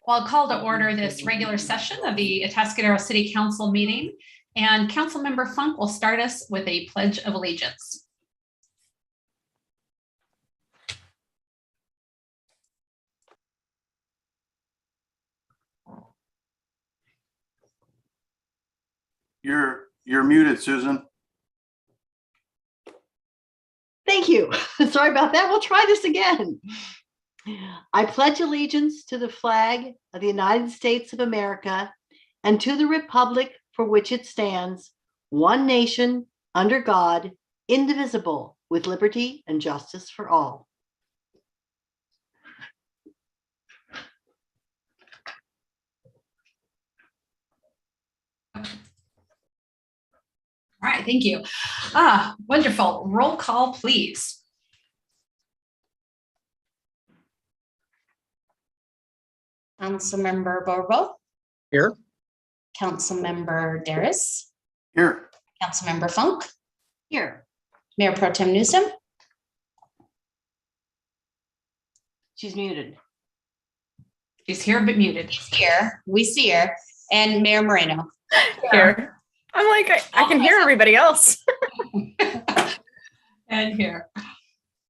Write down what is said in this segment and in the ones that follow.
Well, I'll call to order this regular session of the Atascadero City Council meeting, and Councilmember Funk will start us with a Pledge of Allegiance. You're muted, Susan. Thank you. Sorry about that. We'll try this again. I pledge allegiance to the flag of the United States of America and to the republic for which it stands, one nation, under God, indivisible, with liberty and justice for all. All right, thank you. Wonderful. Roll call, please. Councilmember Borbo. Here. Councilmember Darris. Here. Councilmember Funk. Here. Mayor Pro Tem Newsom. She's muted. She's here but muted. Here. We see her. And Mayor Moreno. Here. I'm like, I can hear everybody else. And here.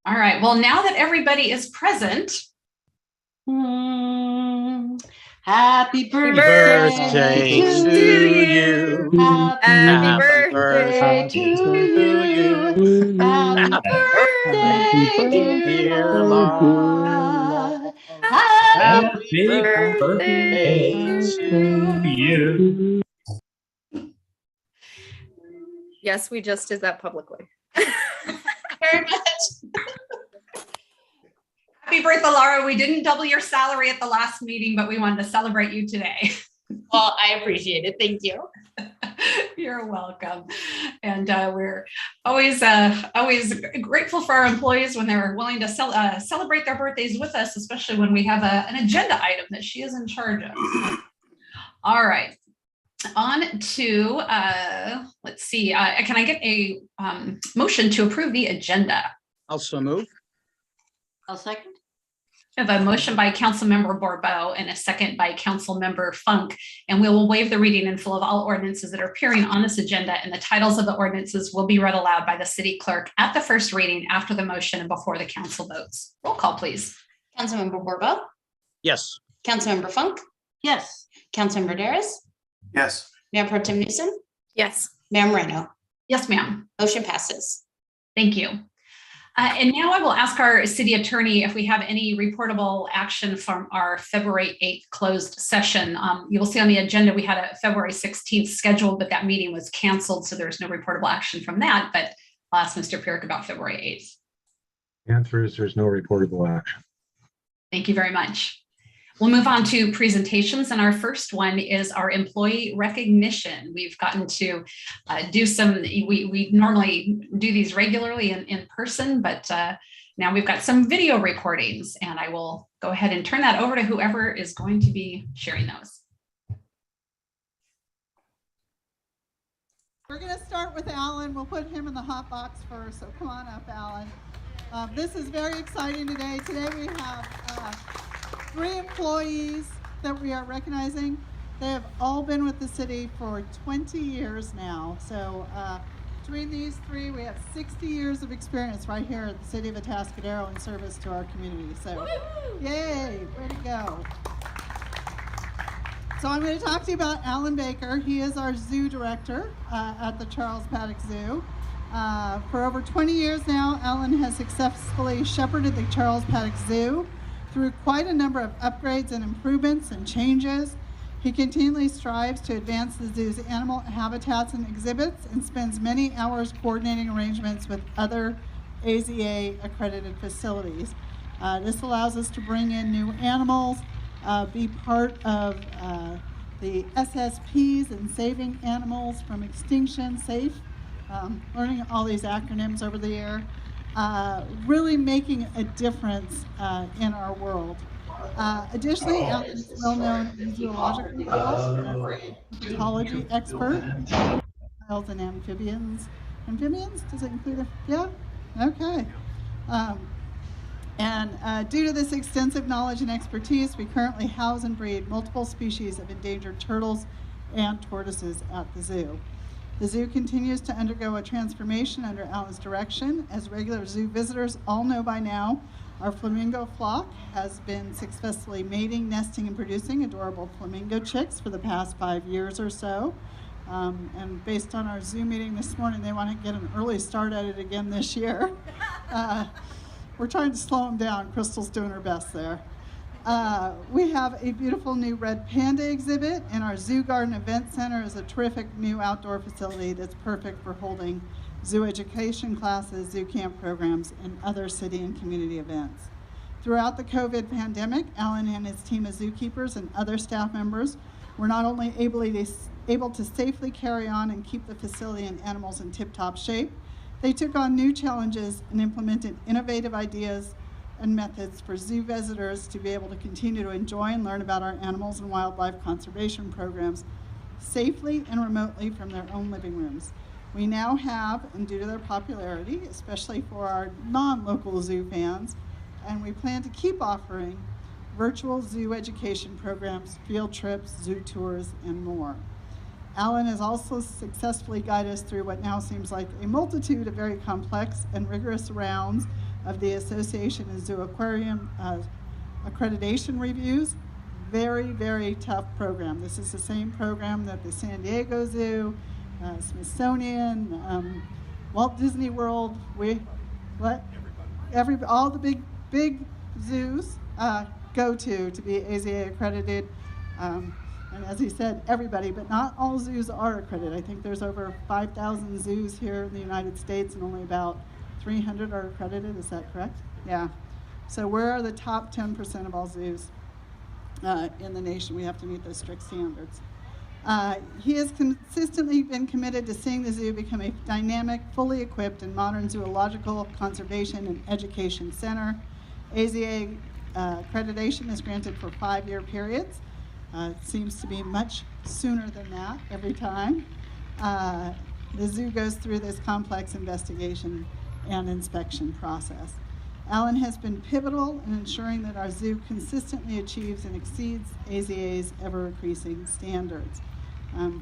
All right. Well, now that everybody is present. Happy birthday to you. Happy birthday to you. Happy birthday, dear Lord. Happy birthday to you. Yes, we just did that publicly. Very much. Happy birthday, Laura. We didn't double your salary at the last meeting, but we wanted to celebrate you today. Well, I appreciate it. Thank you. You're welcome. And we're always grateful for our employees when they're willing to celebrate their birthdays with us, especially when we have an agenda item that she is in charge of. All right. On to, let's see, can I get a motion to approve the agenda? Also move. I'll second. I have a motion by Councilmember Borbo and a second by Councilmember Funk, and we will waive the reading in full of all ordinances that are appearing on this agenda, and the titles of the ordinances will be read aloud by the city clerk at the first reading after the motion and before the council votes. Roll call, please. Councilmember Borbo. Yes. Councilmember Funk. Yes. Councilmember Darris. Yes. Mayor Pro Tem Newsom. Yes. Mayor Moreno. Yes, ma'am. Motion passes. Thank you. And now I will ask our city attorney if we have any reportable action from our February 8th closed session. You will see on the agenda, we had a February 16th scheduled, but that meeting was canceled. So there's no reportable action from that, but I'll ask Mr. Pierrick about February 8th. The answer is there's no reportable action. Thank you very much. We'll move on to presentations, and our first one is our employee recognition. We've gotten to do some, we normally do these regularly in person, but now we've got some video recordings, and I will go ahead and turn that over to whoever is going to be sharing those. We're going to start with Alan. We'll put him in the hot box first, so come on up, Alan. This is very exciting today. Today we have 3 employees that we are recognizing. They have all been with the city for 20 years now. So between these 3, we have 60 years of experience right here at the city of Atascadero in service to our community. So yay, way to go. So I'm going to talk to you about Alan Baker. He is our zoo director at the Charles Paddock Zoo. For over 20 years now, Alan has successfully shepherded the Charles Paddock Zoo through quite a number of upgrades and improvements and changes. He continually strives to advance the zoo's animal habitats and exhibits and spends many hours coordinating arrangements with other AZA accredited facilities. This allows us to bring in new animals, be part of the SSPs and saving animals from extinction, safe, learning all these acronyms over the year. Really making a difference in our world. Additionally, Alan is well known in zoological fields, ecology expert, reptiles and amphibians. Amphibians? Does it include? Yeah? Okay. And due to this extensive knowledge and expertise, we currently house and breed multiple species of endangered turtles and tortoises at the zoo. The zoo continues to undergo a transformation under Alan's direction. As regular zoo visitors all know by now, our flamingo flock has been successfully mating, nesting, and producing adorable flamingo chicks for the past 5 years or so. And based on our zoo meeting this morning, they want to get an early start at it again this year. We're trying to slow them down. Crystal's doing her best there. We have a beautiful new red panda exhibit, and our Zoo Garden Event Center is a terrific new outdoor facility that's perfect for holding zoo education classes, zoo camp programs, and other city and community events. Throughout the COVID pandemic, Alan and his team of zookeepers and other staff members were not only able to safely carry on and keep the facility and animals in tip-top shape, they took on new challenges and implemented innovative ideas and methods for zoo visitors to be able to continue to enjoy and learn about our animals and wildlife conservation programs safely and remotely from their own living rooms. We now have, and due to their popularity, especially for our non-local zoo fans, and we plan to keep offering virtual zoo education programs, field trips, zoo tours, and more. Alan has also successfully guided us through what now seems like a multitude of very complex and rigorous rounds of the Association of Zoo Aquarium accreditation reviews. Very, very tough program. This is the same program that the San Diego Zoo, Smithsonian, Walt Disney World, all the big zoos go to be AZA accredited. And as he said, everybody, but not all zoos are accredited. I think there's over 5,000 zoos here in the United States and only about 300 are accredited. Is that correct? Yeah. So we're the top 10% of all zoos in the nation. We have to meet those strict standards. He has consistently been committed to seeing the zoo become a dynamic, fully equipped, and modern zoological conservation and education center. AZA accreditation is granted for 5-year periods. It seems to be much sooner than that every time. The zoo goes through this complex investigation and inspection process. Alan has been pivotal in ensuring that our zoo consistently achieves and exceeds AZA's ever-increasing standards.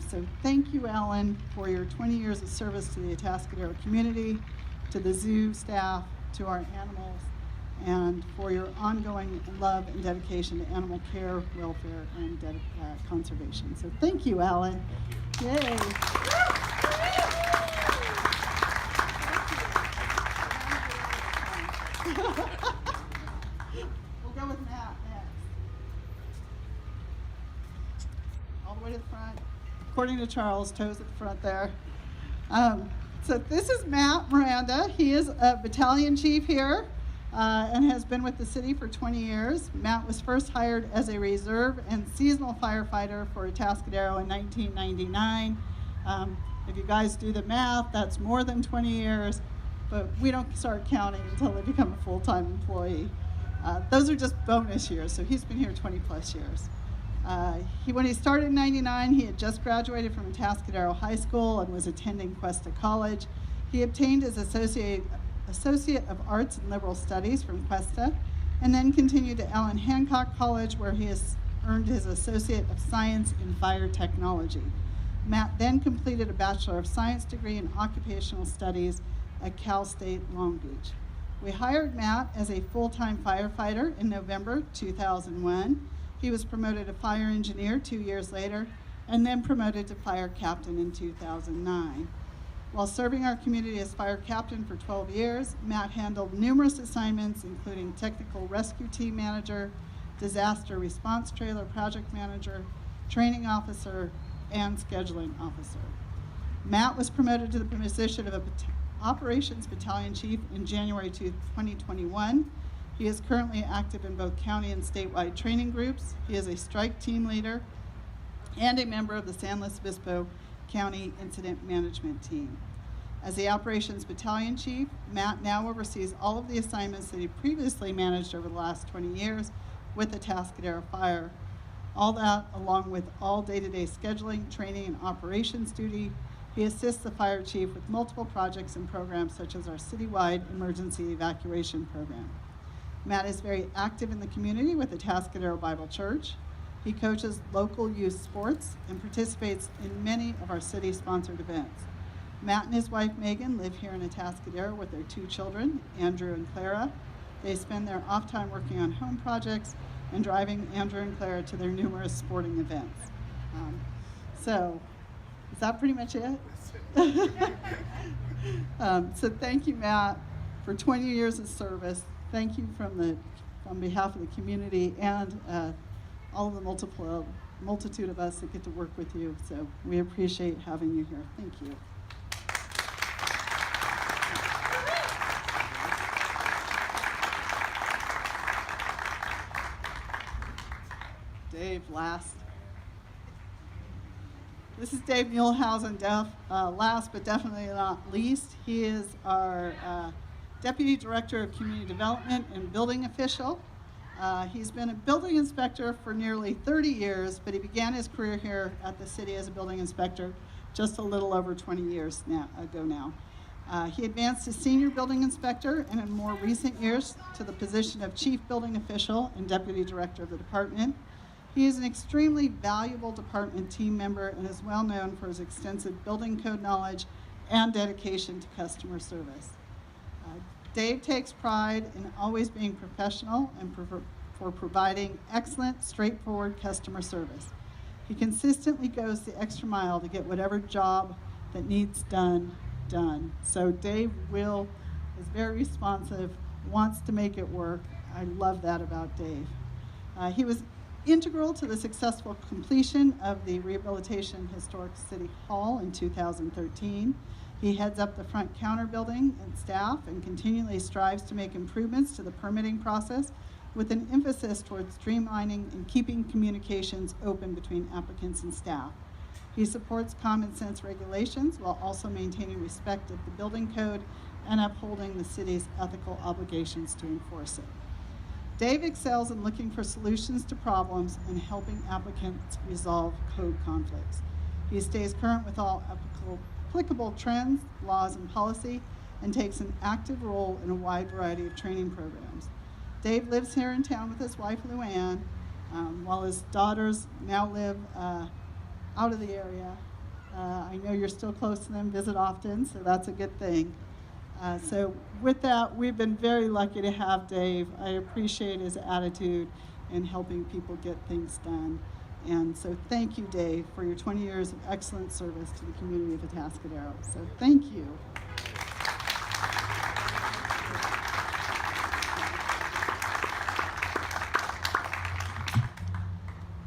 So thank you, Alan, for your 20 years of service to the Atascadero community, to the zoo staff, to our animals, and for your ongoing love and dedication to animal care, welfare, and conservation. So thank you, Alan. Yay. We'll go with Matt next. All the way to the front. According to Charles, toes at the front there. So this is Matt Miranda. He is a battalion chief here. And has been with the city for 20 years. Matt was first hired as a reserve and seasonal firefighter for Atascadero in 1999. If you guys do the math, that's more than 20 years, but we don't start counting until they become a full-time employee. Those are just bonus years, so he's been here 20 plus years. When he started in 99, he had just graduated from Atascadero High School and was attending Cuesta College. He obtained his Associate of Arts and Liberal Studies from Cuesta, and then continued to Allen Hancock College, where he has earned his Associate of Science in Fire Technology. Matt then completed a Bachelor of Science degree in Occupational Studies at Cal State Long Beach. We hired Matt as a full-time firefighter in November 2001. He was promoted to fire engineer 2 years later, and then promoted to fire captain in 2009. While serving our community as fire captain for 12 years, Matt handled numerous assignments, including technical rescue team manager, disaster response trailer project manager, training officer, and scheduling officer. Matt was promoted to the position of operations battalion chief in January 2021. He is currently active in both county and statewide training groups. He is a strike team leader and a member of the San Luis Obispo County Incident Management Team. As the Operations Battalion Chief, Matt now oversees all of the assignments that he previously managed over the last 20 years with the Atascadero Fire. All that, along with all day-to-day scheduling, training, and operations duty. He assists the Fire Chief with multiple projects and programs such as our citywide emergency evacuation program. Matt is very active in the community with the Atascadero Bible Church. He coaches local youth sports and participates in many of our city-sponsored events. Matt and his wife Megan live here in Atascadero with their 2 children, Andrew and Clara. They spend their off time working on home projects and driving Andrew and Clara to their numerous sporting events. So, is that pretty much it? So thank you, Matt, for 20 years of service. Thank you on behalf of the community and all of the multitude of us that get to work with you. So we appreciate having you here. Thank you. Dave, last. This is Dave Muehlhausen, last but definitely not least. He is our Deputy Director of Community Development and Building Official. He's been a building inspector for nearly 30 years, but he began his career here at the city as a building inspector just a little over 20 years ago now. He advanced to senior building inspector and in more recent years to the position of chief building official and deputy director of the department. He is an extremely valuable department team member and is well known for his extensive building code knowledge and dedication to customer service. Dave takes pride in always being professional and for providing excellent, straightforward customer service. He consistently goes the extra mile to get whatever job that needs done. So Dave is very responsive, wants to make it work. I love that about Dave. He was integral to the successful completion of the Rehabilitation Historic City Hall in 2013. He heads up the front counter building and staff and continually strives to make improvements to the permitting process with an emphasis towards streamlining and keeping communications open between applicants and staff. He supports common sense regulations while also maintaining respect of the building code and upholding the city's ethical obligations to enforce it. Dave excels in looking for solutions to problems and helping applicants resolve code conflicts. He stays current with all applicable trends, laws, and policy, and takes an active role in a wide variety of training programs. Dave lives here in town with his wife, Luann, while his daughters now live out of the area. I know you're still close to them, visit often, so that's a good thing. So with that, we've been very lucky to have Dave. I appreciate his attitude in helping people get things done. And so thank you, Dave, for your 20 years of excellent service to the community of Atascadero. So thank you.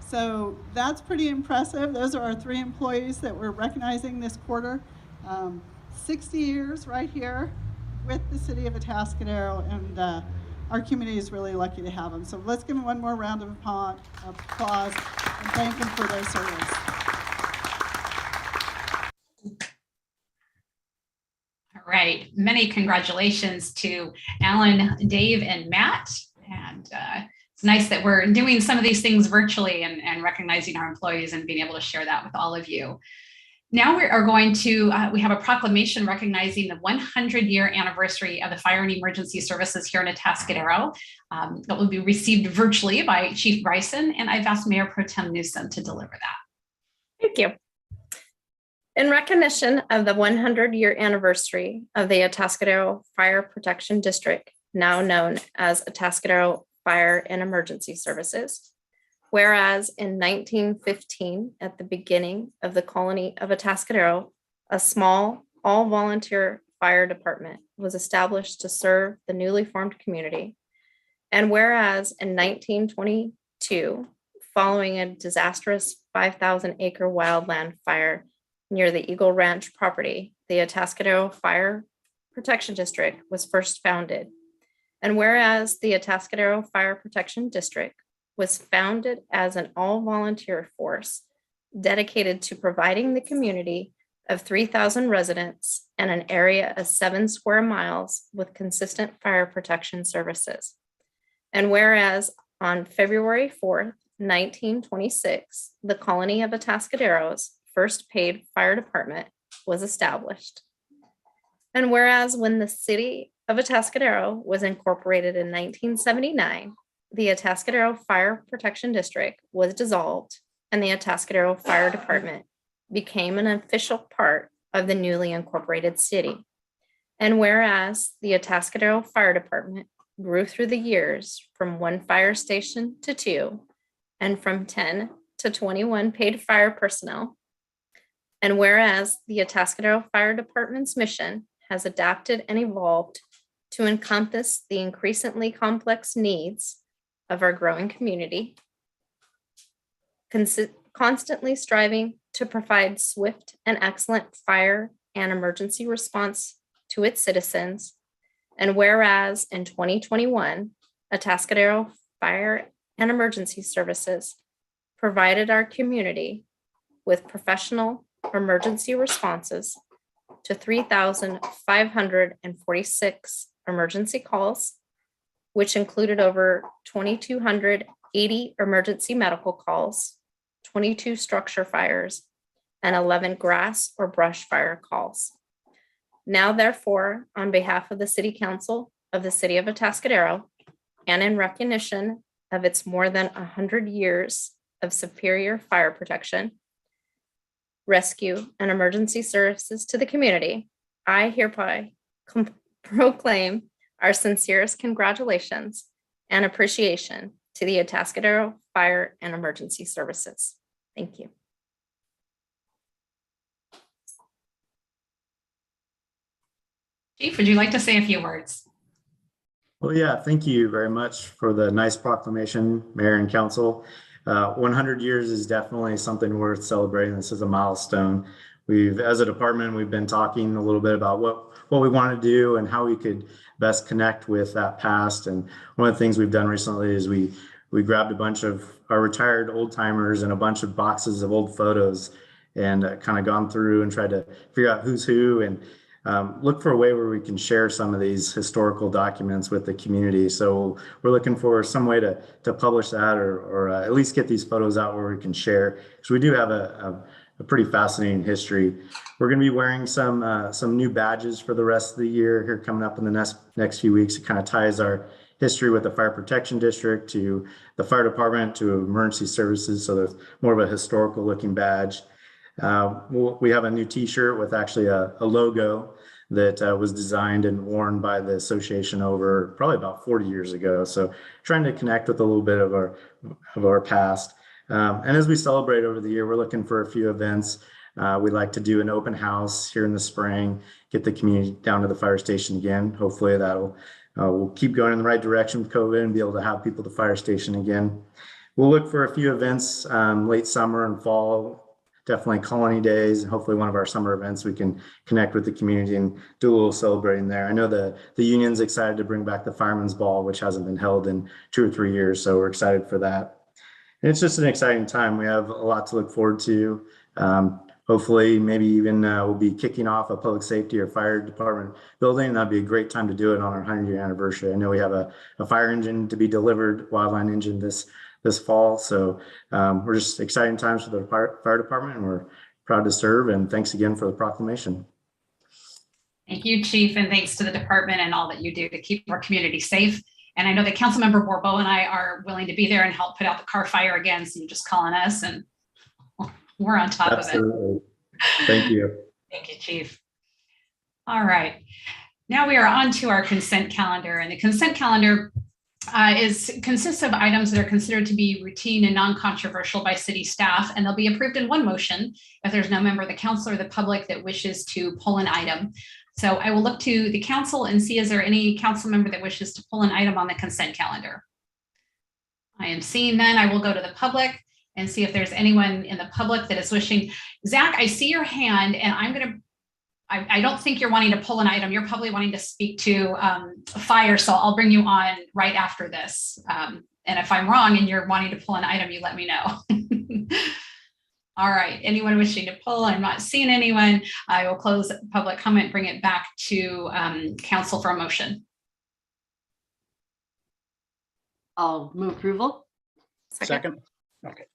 So that's pretty impressive. Those are our 3 employees that we're recognizing this quarter. 60 years right here with the city of Atascadero, and our community is really lucky to have them. So let's give them one more round of applause and thank them for their service. All right, many congratulations to Alan, Dave, and Matt. And it's nice that we're doing some of these things virtually and recognizing our employees and being able to share that with all of you. Now we are going to, we have a proclamation recognizing the 100-year anniversary of the Fire and Emergency Services here in Atascadero. That will be received virtually by Chief Bryson, and I've asked Mayor Pro Tem Newsom to deliver that. Thank you. In recognition of the 100-year anniversary of the Atascadero Fire Protection District, now known as Atascadero Fire and Emergency Services, whereas in 1915, at the beginning of the colony of Atascadero, a small, all-volunteer fire department was established to serve the newly formed community. And whereas in 1922, following a disastrous 5,000-acre wildland fire near the Eagle Ranch property, the Atascadero Fire Protection District was first founded. And whereas the Atascadero Fire Protection District was founded as an all-volunteer force dedicated to providing the community of 3,000 residents and an area of 7 square miles with consistent fire protection services. And whereas on February 4th, 1926, the colony of Atascadero's first paid fire department was established. And whereas when the city of Atascadero was incorporated in 1979, the Atascadero Fire Protection District was dissolved and the Atascadero Fire Department became an official part of the newly incorporated city. And whereas the Atascadero Fire Department grew through the years from 1 fire station to 2, and from 10 to 21 paid fire personnel. And whereas the Atascadero Fire Department's mission has adapted and evolved to encompass the increasingly complex needs of our growing community, constantly striving to provide swift and excellent fire and emergency response to its citizens. And whereas in 2021, Atascadero Fire and Emergency Services provided our community with professional emergency responses to 3,546 emergency calls, which included over 2,280 emergency medical calls, 22 structure fires, and 11 grass or brush fire calls. Now, therefore, on behalf of the City Council of the City of Atascadero, and in recognition of its more than 100 years of superior fire protection, rescue, and emergency services to the community, I hereby proclaim our sincerest congratulations and appreciation to the Atascadero Fire and Emergency Services. Thank you. Chief, would you like to say a few words? Well, yeah, thank you very much for the nice proclamation, Mayor and Council. 100 years is definitely something worth celebrating. This is a milestone. As a department, we've been talking a little bit about what we want to do and how we could best connect with that past. And one of the things we've done recently is we grabbed a bunch of our retired old timers and a bunch of boxes of old photos and kind of gone through and tried to figure out who's who and look for a way where we can share some of these historical documents with the community. So we're looking for some way to publish that or at least get these photos out where we can share. So we do have a pretty fascinating history. We're going to be wearing some new badges for the rest of the year here coming up in the next few weeks. It kind of ties our history with the Fire Protection District to the fire department to emergency services. So there's more of a historical looking badge. We have a new t-shirt with actually a logo that was designed and worn by the association over probably about 40 years ago. So trying to connect with a little bit of our past. And as we celebrate over the year, we're looking for a few events. We'd like to do an open house here in the spring, get the community down to the fire station again. Hopefully we'll keep going in the right direction with COVID and be able to have people at the fire station again. We'll look for a few events late summer and fall. Definitely colony days, and hopefully one of our summer events, we can connect with the community and do a little celebrating there. I know the union's excited to bring back the Fireman's Ball, which hasn't been held in 2 or 3 years. So we're excited for that. And it's just an exciting time. We have a lot to look forward to. Hopefully, maybe even we'll be kicking off a public safety or fire department building. That'd be a great time to do it on our 100-year anniversary. I know we have a fire engine to be delivered, wildland engine this fall. So we're just exciting times for the fire department, and we're proud to serve. And thanks again for the proclamation. Thank you, Chief, and thanks to the department and all that you do to keep our community safe. And I know that Councilmember Borbo and I are willing to be there and help put out the car fire again. So you just call on us and we're on top Absolutely. of it. Thank you. Thank you, Chief. All right. Now we are on to our consent calendar, and the consent calendar consists of items that are considered to be routine and non-controversial by city staff, and they'll be approved in one motion if there's no member of the council or the public that wishes to pull an item. So I will look to the council and see, is there any council member that wishes to pull an item on the consent calendar? I am seeing none. I will go to the public and see if there's anyone in the public that is wishing. Zach, I see your hand, and I don't think you're wanting to pull an item. You're probably wanting to speak to fire, so I'll bring you on right after this. And if I'm wrong and you're wanting to pull an item, you let me know. All right, anyone wishing to pull? I'm not seeing anyone. I will close public comment, bring it back to council for a motion. I'll move approval. Second. Okay.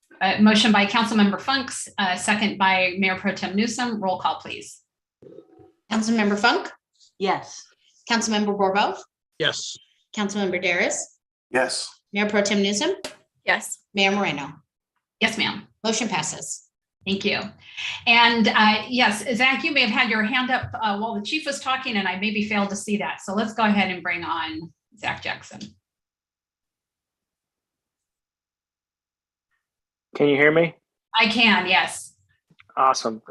Motion by Councilmember Funks, second by Mayor Pro Tem Newsom. Roll call, please. Councilmember Funk, Yes. Councilmember Borbo, Yes. Councilmember Daris, Yes. Mayor Pro Tem Newsom, Yes. Mayor Moreno. Yes, ma'am. Motion passes. Thank you. And yes, Zach, you may have had your hand up while the chief was talking, and I maybe failed to see that. So let's go ahead and bring on Zach Jackson. Can you hear me? I can, yes. Awesome.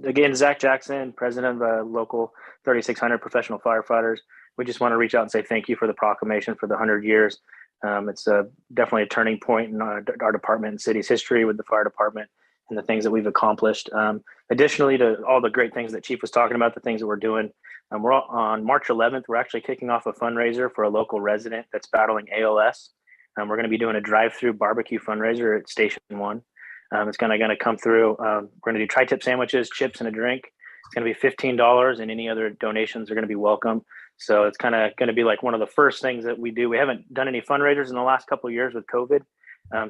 Again, Zach Jackson, president of local 3,600 professional firefighters. We just want to reach out and say thank you for the proclamation for the 100 years. It's definitely a turning point in our department and city's history with the fire department and the things that we've accomplished. Additionally to all the great things that Chief was talking about, the things that we're doing, we're on March 11th, we're actually kicking off a fundraiser for a local resident that's battling ALS. We're going to be doing a drive-through barbecue fundraiser at Station 1. It's going to come through. We're going to do tri-tip sandwiches, chips, and a drink. It's going to be $15, and any other donations are going to be welcome. So it's kind of going to be like one of the first things that we do. We haven't done any fundraisers in the last couple of years with COVID.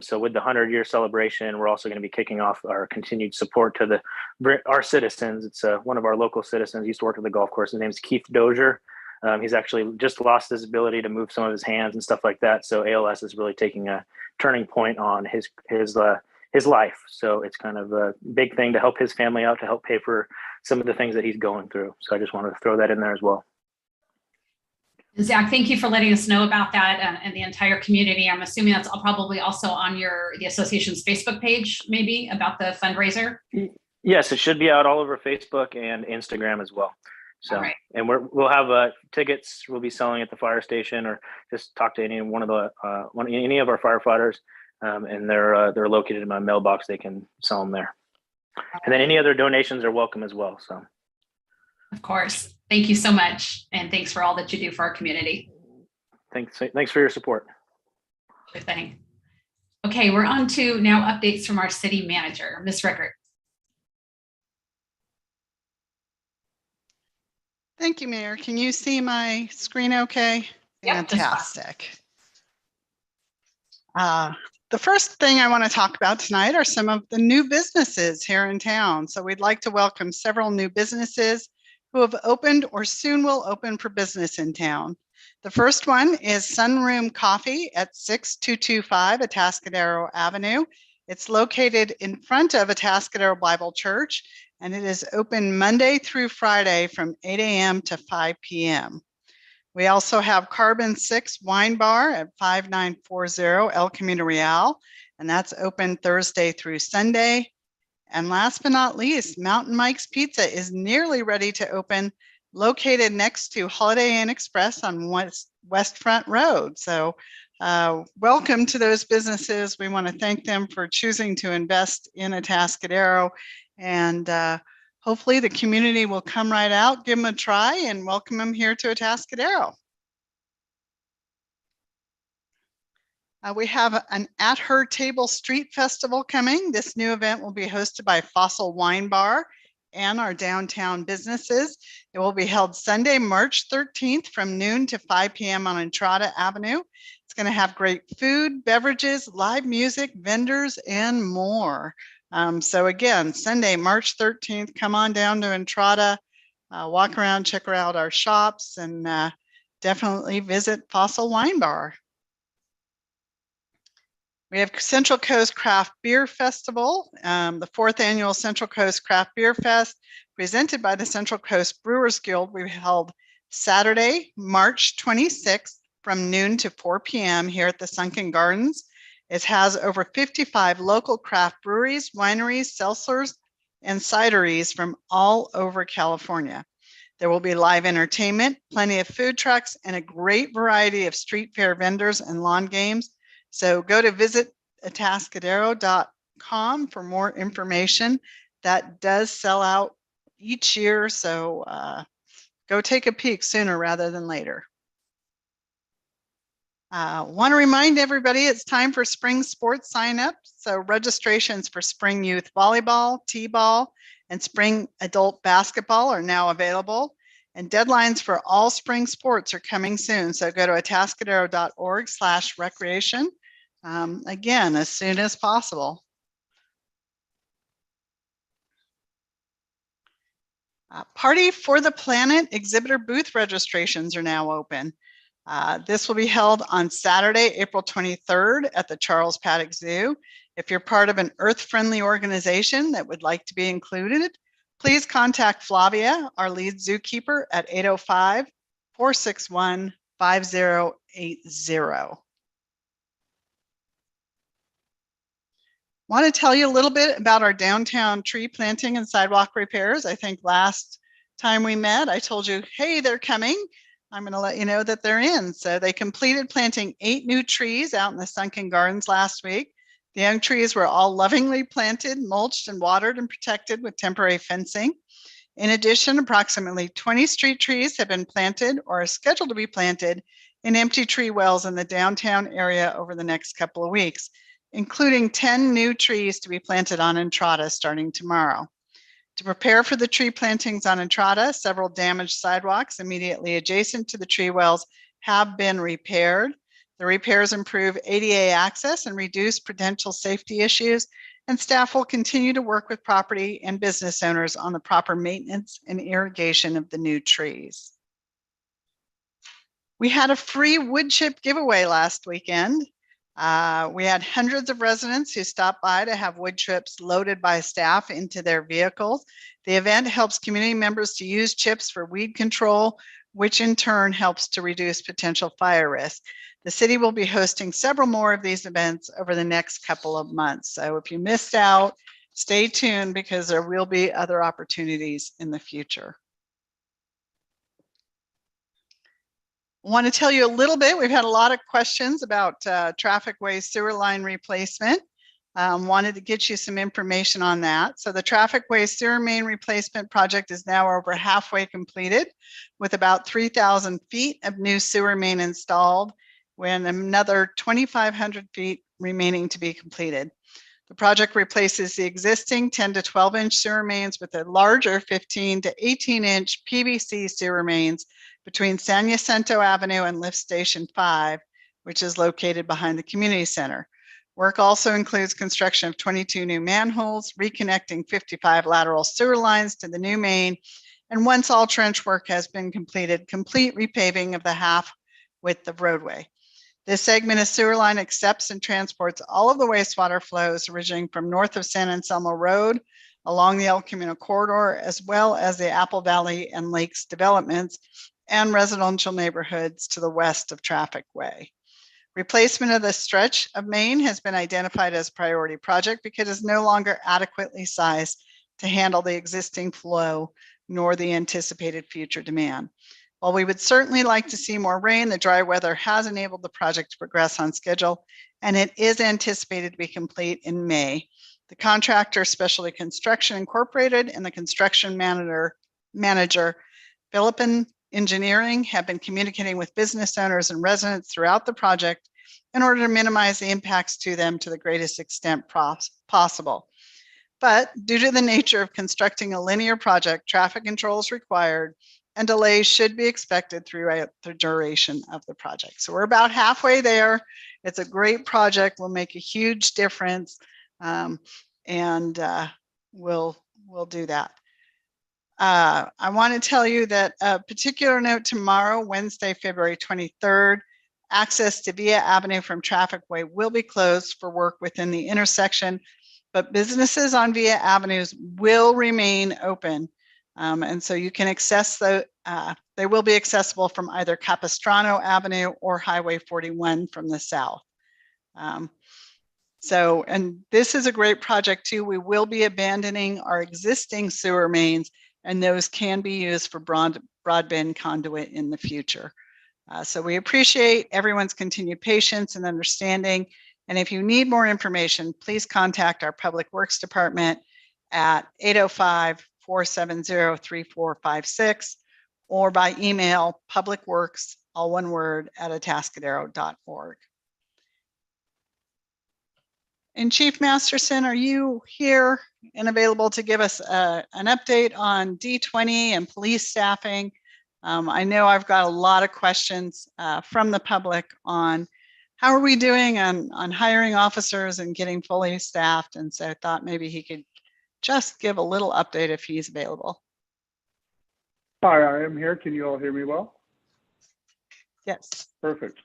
So with the 100-year celebration, we're also going to be kicking off our continued support to our citizens. It's one of our local citizens. He used to work at the golf course. His name's Keith Dozier. He's actually just lost his ability to move some of his hands and stuff like that. So ALS is really taking a turning point on his life. So it's kind of a big thing to help his family out, to help pay for some of the things that he's going through. So I just wanted to throw that in there as well. Zach, thank you for letting us know about that and the entire community. I'm assuming that's probably also on the association's Facebook page, maybe, about the fundraiser. Yes, it should be out all over Facebook and Instagram as well. So, All right. and we'll have tickets we'll be selling at the fire station, or just talk to any one of any of our firefighters, and they're located in my mailbox. They can sell them there, and then any other donations are welcome as well. So, Of course. Thank you so much. And thanks for all that you do for our community. thanks for your support. Sure thing. Okay, we're on to now updates from our city manager, Ms. Rickert. Thank you, Mayor. Can you see my screen okay? Yep, just fine. Fantastic. The first thing I want to talk about tonight are some of the new businesses here in town. So we'd like to welcome several new businesses who have opened or soon will open for business in town. The first one is Sunroom Coffee at 6225 Atascadero Avenue. It's located in front of Atascadero Bible Church, and it is open Monday through Friday from 8 a.m. to 5 p.m. We also have Carbon 6 Wine Bar at 5940 El Camino Real, and that's open Thursday through Sunday. And last but not least, Mountain Mike's Pizza is nearly ready to open, located next to Holiday Inn Express on West Front Road. So welcome to those businesses. We want to thank them for choosing to invest in Atascadero, and hopefully the community will come right out, give them a try, and welcome them here to Atascadero. We have an At Her Table Street Festival coming. This new event will be hosted by Fossil Wine Bar and our downtown businesses. It will be held Sunday, March 13th from noon to 5 p.m. on Entrada Avenue. It's going to have great food, beverages, live music, vendors, and more. So again, Sunday, March 13th, come on down to Entrada, walk around, check out our shops, and definitely visit Fossil Wine Bar. We have Central Coast Craft Beer Festival, the 4th annual Central Coast Craft Beer Fest, presented by the Central Coast Brewers Guild. We held Saturday, March 26th from noon to 4 p.m. here at the Sunken Gardens. It has over 55 local craft breweries, wineries, seltzers, and cideries from all over California. There will be live entertainment, plenty of food trucks, and a great variety of street fair vendors and lawn games. So go to visit atascadero.com for more information. That does sell out each year, so go take a peek sooner rather than later. Want to remind everybody it's time for spring sports sign-up. So registrations for spring youth volleyball, t-ball, and spring adult basketball are now available. And deadlines for all spring sports are coming soon. So go to atascadero.org/recreation. Again, as soon as possible. Party for the Planet exhibitor booth registrations are now open. This will be held on Saturday, April 23rd at the Charles Paddock Zoo. If you're part of an earth-friendly organization that would like to be included, please contact Flavia, our lead zookeeper, at 805-461-5080. Want to tell you a little bit about our downtown tree planting and sidewalk repairs. I think last time we met, I told you, hey, they're coming. I'm going to let you know that they're in. So they completed planting 8 new trees out in the sunken gardens last week. The young trees were all lovingly planted, mulched, and watered and protected with temporary fencing. In addition, approximately 20 street trees have been planted or are scheduled to be planted in empty tree wells in the downtown area over the next couple of weeks, including 10 new trees to be planted on Entrada starting tomorrow. To prepare for the tree plantings on Entrada, several damaged sidewalks immediately adjacent to the tree wells have been repaired. The repairs improve ADA access and reduce potential safety issues, and staff will continue to work with property and business owners on the proper maintenance and irrigation of the new trees. We had a free wood chip giveaway last weekend. We had hundreds of residents who stopped by to have wood chips loaded by staff into their vehicles. The event helps community members to use chips for weed control, which in turn helps to reduce potential fire risk. The city will be hosting several more of these events over the next couple of months. So if you missed out, stay tuned because there will be other opportunities in the future. I want to tell you a little bit. We've had a lot of questions about traffic-way sewer line replacement. Wanted to get you some information on that. So the traffic-way sewer main replacement project is now over halfway completed with about 3,000 feet of new sewer main installed, when another 2,500 feet remaining to be completed. The project replaces the existing 10 to 12-inch sewer mains with a larger 15 to 18-inch PVC sewer mains between San Jacinto Avenue and Lift Station 5, which is located behind the community center. Work also includes construction of 22 new manholes, reconnecting 55 lateral sewer lines to the new main, and once all trench work has been completed, complete repaving of the half width of roadway. This segment of sewer line accepts and transports all of the wastewater flows originating from north of San Anselmo Road along the El Camino corridor, as well as the Apple Valley and Lakes developments and residential neighborhoods to the west of Traffic Way. Replacement of the stretch of main has been identified as a priority project because it is no longer adequately sized to handle the existing flow nor the anticipated future demand. While we would certainly like to see more rain, the dry weather has enabled the project to progress on schedule, and it is anticipated to be complete in May. The contractor, Specialty Construction Incorporated, and the construction manager, Philippine Engineering, have been communicating with business owners and residents throughout the project in order to minimize the impacts to them to the greatest extent possible. But due to the nature of constructing a linear project, traffic control is required, and delays should be expected throughout the duration of the project. So we're about halfway there. It's a great project, will make a huge difference, and we'll do that. I want to tell you that a particular note tomorrow, Wednesday, February 23rd, access to Villa Avenue from Traffic Way will be closed for work within the intersection, but businesses on Villa Avenues will remain open. And so you can access they will be accessible from either Capistrano Avenue or Highway 41 from the south. And this is a great project too. We will be abandoning our existing sewer mains, and those can be used for broadband conduit in the future. So we appreciate everyone's continued patience and understanding. And if you need more information, please contact our Public Works Department at 805-470-3456 or by email publicworks, all one word, @atascadero.org. And Chief Masterson, are you here and available to give us an update on D20 and police staffing? I know I've got a lot of questions from the public on how are we doing on hiring officers and getting fully staffed. And so I thought maybe he could just give a little update if he's available. Hi, I am here. Can you all hear me well? Yes. Perfect.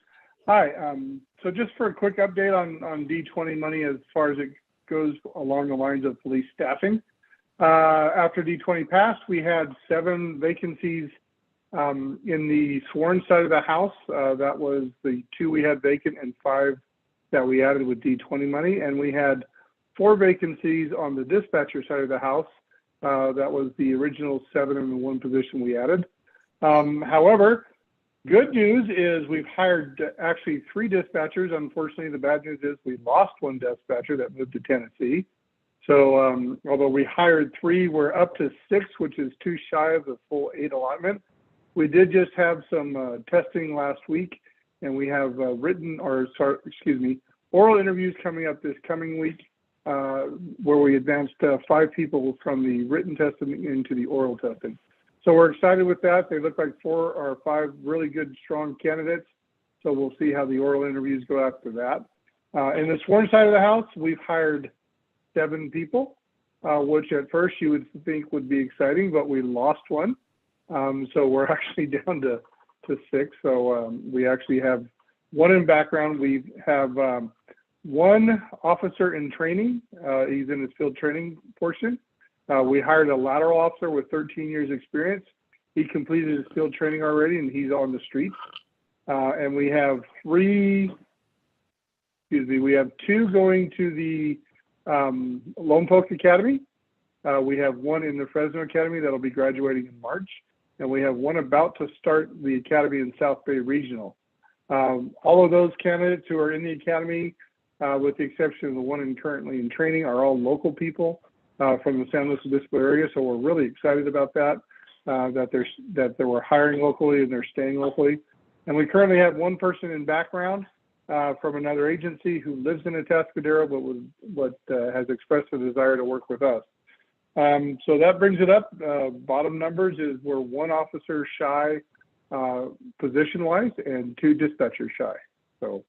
Hi. So just for a quick update on D20 money as far as it goes along the lines of police staffing. After D20 passed, we had 7 vacancies in the sworn side of the House. That was the 2 we had vacant and 5 that we added with D20 money. And we had 4 vacancies on the dispatcher side of the House. That was the original 7 and the 1 position we added. However, good news is we've hired actually 3 dispatchers. Unfortunately, the bad news is we lost 1 dispatcher that moved to Tennessee. So although we hired 3, we're up to 6, which is 2 shy of the full 8 allotment. We did just have some testing last week, and we have oral interviews coming up this coming week, where we advanced 5 people from the written testing into the oral testing. So we're excited with that. They look like 4 or 5 really good, strong candidates. So we'll see how the oral interviews go after that. In the sworn side of the House, we've hired 7 people, which at first you would think would be exciting, but we lost 1. So we're actually down to 6. So we actually have 1 in background. We have 1 officer in training. He's in his field training portion. We hired a lateral officer with 13 years experience. He completed his field training already and he's on the streets. And we have 2 going to the Lone Polk Academy. We have 1 in the Fresno Academy that'll be graduating in March. And we have 1 about to start the academy in South Bay Regional. All of those candidates who are in the academy, with the exception of the 1 currently in training, are all local people from the San Luis Obispo area. So we're really excited about that, that we're hiring locally and they're staying locally. And we currently have 1 person in background from another agency who lives in Atascadero, but has expressed a desire to work with us. So that brings it up. Bottom numbers is we're 1 officer shy position-wise and 2 dispatchers shy. So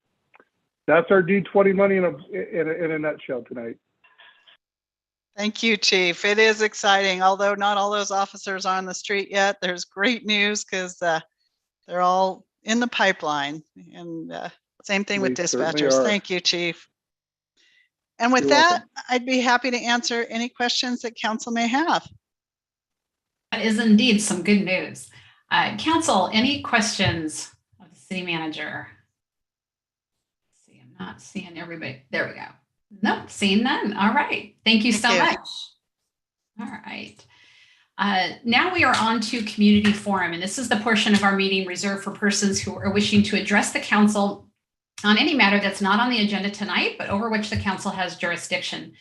that's our D20 money in a nutshell tonight. Thank you, Chief. It is exciting. Although not all those officers are on the street yet, there's great news because they're all in the pipeline. And same thing with They certainly dispatchers. are. Thank you, Chief. And with You're that, welcome. I'd be happy to answer any questions that council may have. That is indeed some good news. Council, any questions of the city manager? Let's see, I'm not seeing everybody. There we go. Nope, seeing none. All right. Thank you so Thank you. much. All right. Now we are on to community forum, and this is the portion of our meeting reserved for persons who are wishing to address the council on any matter that's not on the agenda tonight, but over which the council has jurisdiction.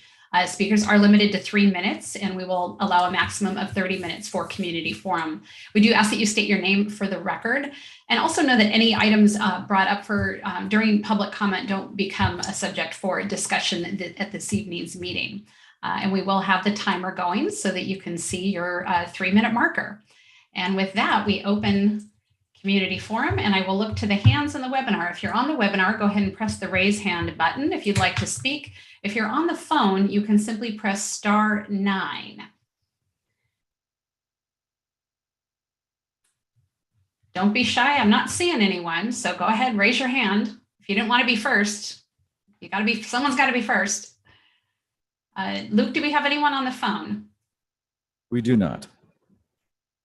Speakers are limited to 3 minutes, and we will allow a maximum of 30 minutes for community forum. We do ask that you state your name for the record, and also know that any items brought up for during public comment don't become a subject for discussion at this evening's meeting. And we will have the timer going so that you can see your 3-minute marker. And with that, we open community forum, and I will look to the hands in the webinar. If you're on the webinar, go ahead and press the raise hand button if you'd like to speak. If you're on the phone, you can simply press *9. Don't be shy. I'm not seeing anyone, so go ahead, raise your hand. If you didn't want to be first, someone's got to be first. Luke, do we have anyone on the phone? We do not.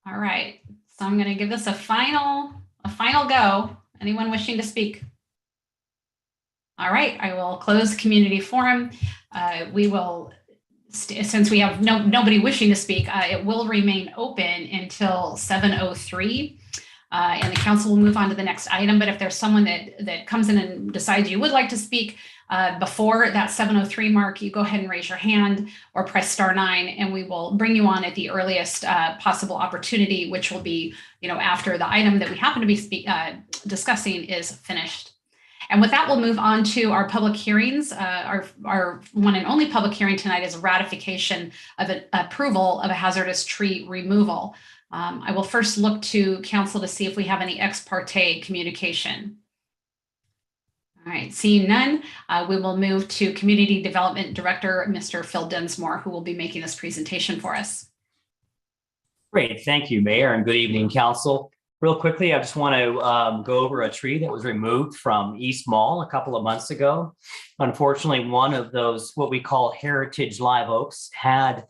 All right, so I'm going to give this a final go. Anyone wishing to speak? All right, I will close community forum. We will, since we have nobody wishing to speak, it will remain open until 7:03. And the council will move on to the next item. But if there's someone that comes in and decides you would like to speak before that 7:03 mark, you go ahead and raise your hand or press *9, and we will bring you on at the earliest possible opportunity, which will be, after the item that we happen to be discussing is finished. And with that, we'll move on to our public hearings. Our one and only public hearing tonight is ratification of an approval of a hazardous tree removal. I will first look to council to see if we have any ex parte communication. All right, seeing none, we will move to Community Development Director, Mr. Phil Densmore, who will be making this presentation for us. Great. Thank you, Mayor, and good evening, Council. Real quickly, I just want to go over a tree that was removed from East Mall a couple of months ago. Unfortunately, one of those, what we call heritage live oaks, had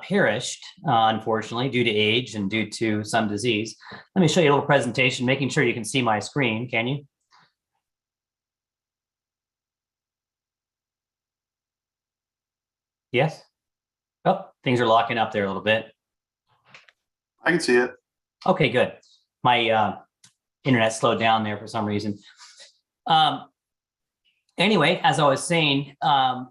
perished, unfortunately, due to age and due to some disease. Let me show you a little presentation, making sure you can see my screen. Can you? Yes? Oh, things are locking up there a little bit. I can see it. Okay, good. My internet slowed down there for some reason. Anyway, as I was saying,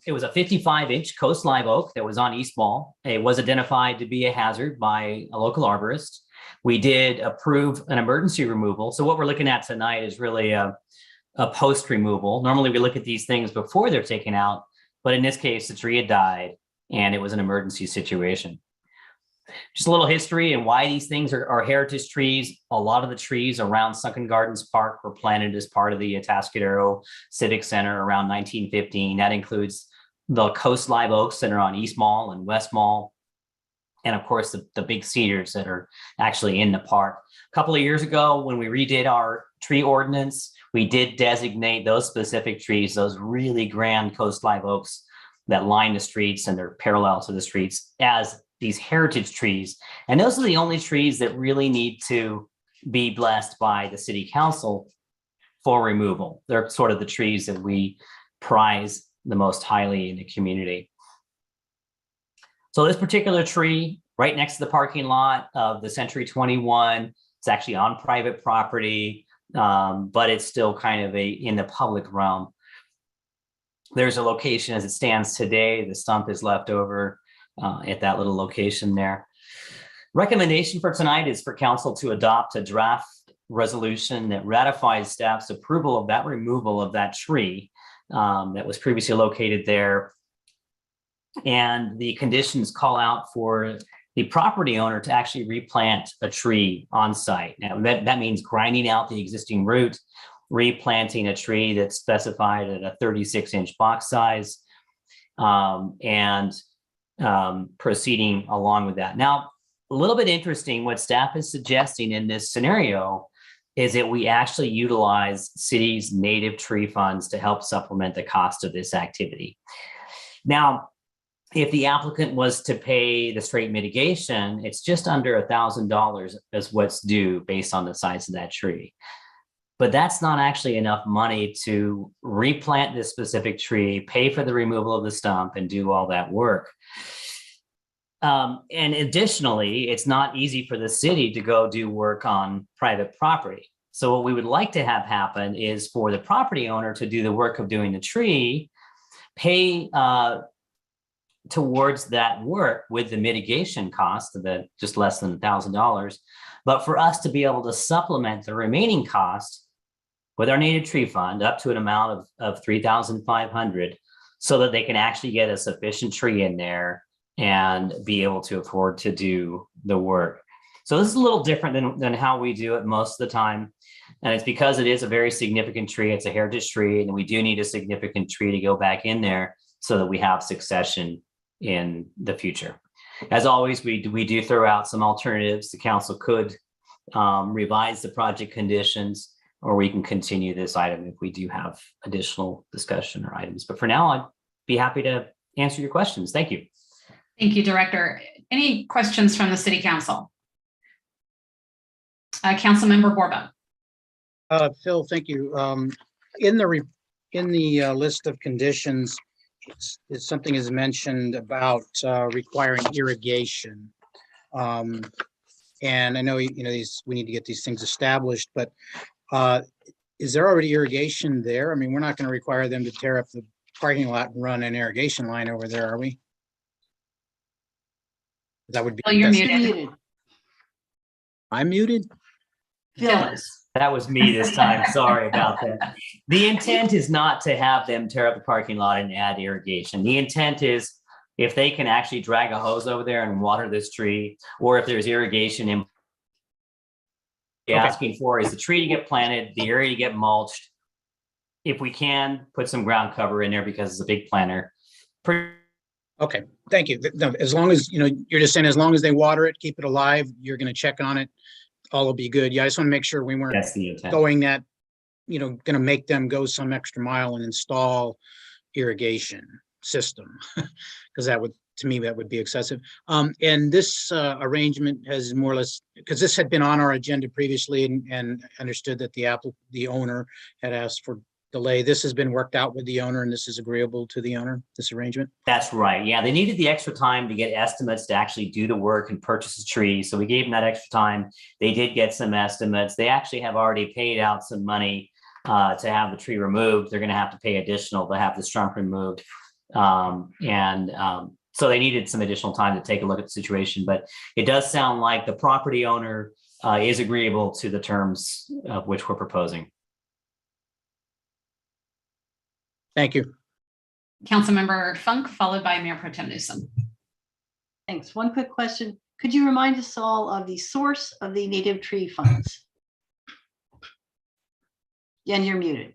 it was a 55-inch coast live oak that was on East Mall. It was identified to be a hazard by a local arborist. We did approve an emergency removal. So what we're looking at tonight is really a post removal. Normally we look at these things before they're taken out, but in this case, the tree had died and it was an emergency situation. Just a little history and why these things are heritage trees. A lot of the trees around Sunken Gardens Park were planted as part of the Atascadero Civic Center around 1915. That includes the coast live oaks that are on East Mall and West Mall. And of course, the big cedars that are actually in the park. A couple of years ago, when we redid our tree ordinance, we did designate those specific trees, those really grand coast live oaks that line the streets and they're parallel to the streets, as these heritage trees. And those are the only trees that really need to be blessed by the city council for removal. They're sort of the trees that we prize the most highly in the community. So this particular tree right next to the parking lot of the Century 21, it's actually on private property, but it's still kind of in the public realm. There's a location as it stands today. The stump is left over at that little location there. Recommendation for tonight is for council to adopt a draft resolution that ratifies staff's approval of that removal of that tree that was previously located there. And the conditions call out for the property owner to actually replant a tree on site. Now that means grinding out the existing root, replanting a tree that's specified at a 36-inch box size, and proceeding along with that. Now, a little bit interesting, what staff is suggesting in this scenario is that we actually utilize city's native tree funds to help supplement the cost of this activity. Now, if the applicant was to pay the straight mitigation, it's just under $1,000 as what's due based on the size of that tree. But that's not actually enough money to replant this specific tree, pay for the removal of the stump, and do all that work. And additionally, it's not easy for the city to go do work on private property. So what we would like to have happen is for the property owner to do the work of doing the tree, pay towards that work with the mitigation cost of the just less than $1,000. But for us to be able to supplement the remaining cost with our native tree fund up to an amount of $3,500 so that they can actually get a sufficient tree in there and be able to afford to do the work. So this is a little different than how we do it most of the time. And it's because it is a very significant tree. It's a heritage tree, and we do need a significant tree to go back in there so that we have succession in the future. As always, we do throw out some alternatives. The council could revise the project conditions, or we can continue this item if we do have additional discussion or items. But for now, I'd be happy to answer your questions. Thank you. Thank you, Director. Any questions from the City Council? Councilmember Borba. Phil, thank you. In the list of conditions, something is mentioned about requiring irrigation. And I know we need to get these things established, but is there already irrigation there? I mean, we're not going to require them to tear up the parking lot and run an irrigation line over there, are we? That would be. Oh, you're muted. I'm muted? Phyllis. That was me this time. Sorry about that. The intent is not to have them tear up the parking lot and add irrigation. The intent is if they can actually drag a hose over there and water this tree, or if there's irrigation in asking for is the tree to get planted, the area to get mulched. If we can put some ground cover in there because it's a big planter. Okay, thank you. No, as long as, you're just saying, as long as they water it, keep it alive, you're gonna check on it, all will be good. Yeah, I just want to make sure we weren't That's the intent. going that, gonna make them go some extra mile and install irrigation system. Because that would, to me, that would be excessive. And this arrangement has more or less, because this had been on our agenda previously and understood that the owner had asked for delay. This has been worked out with the owner and this is agreeable to the owner, this arrangement? That's right. Yeah, they needed the extra time to get estimates to actually do the work and purchase the tree. So we gave them that extra time. They did get some estimates. They actually have already paid out some money to have the tree removed. They're going to have to pay additional to have the stump removed. So they needed some additional time to take a look at the situation. But it does sound like the property owner is agreeable to the terms of which we're proposing. Thank you. Councilmember Funk, followed by Mayor Pro Tem Newsom. Thanks. One quick question. Could you remind us all of the source of the native tree funds? And you're muted.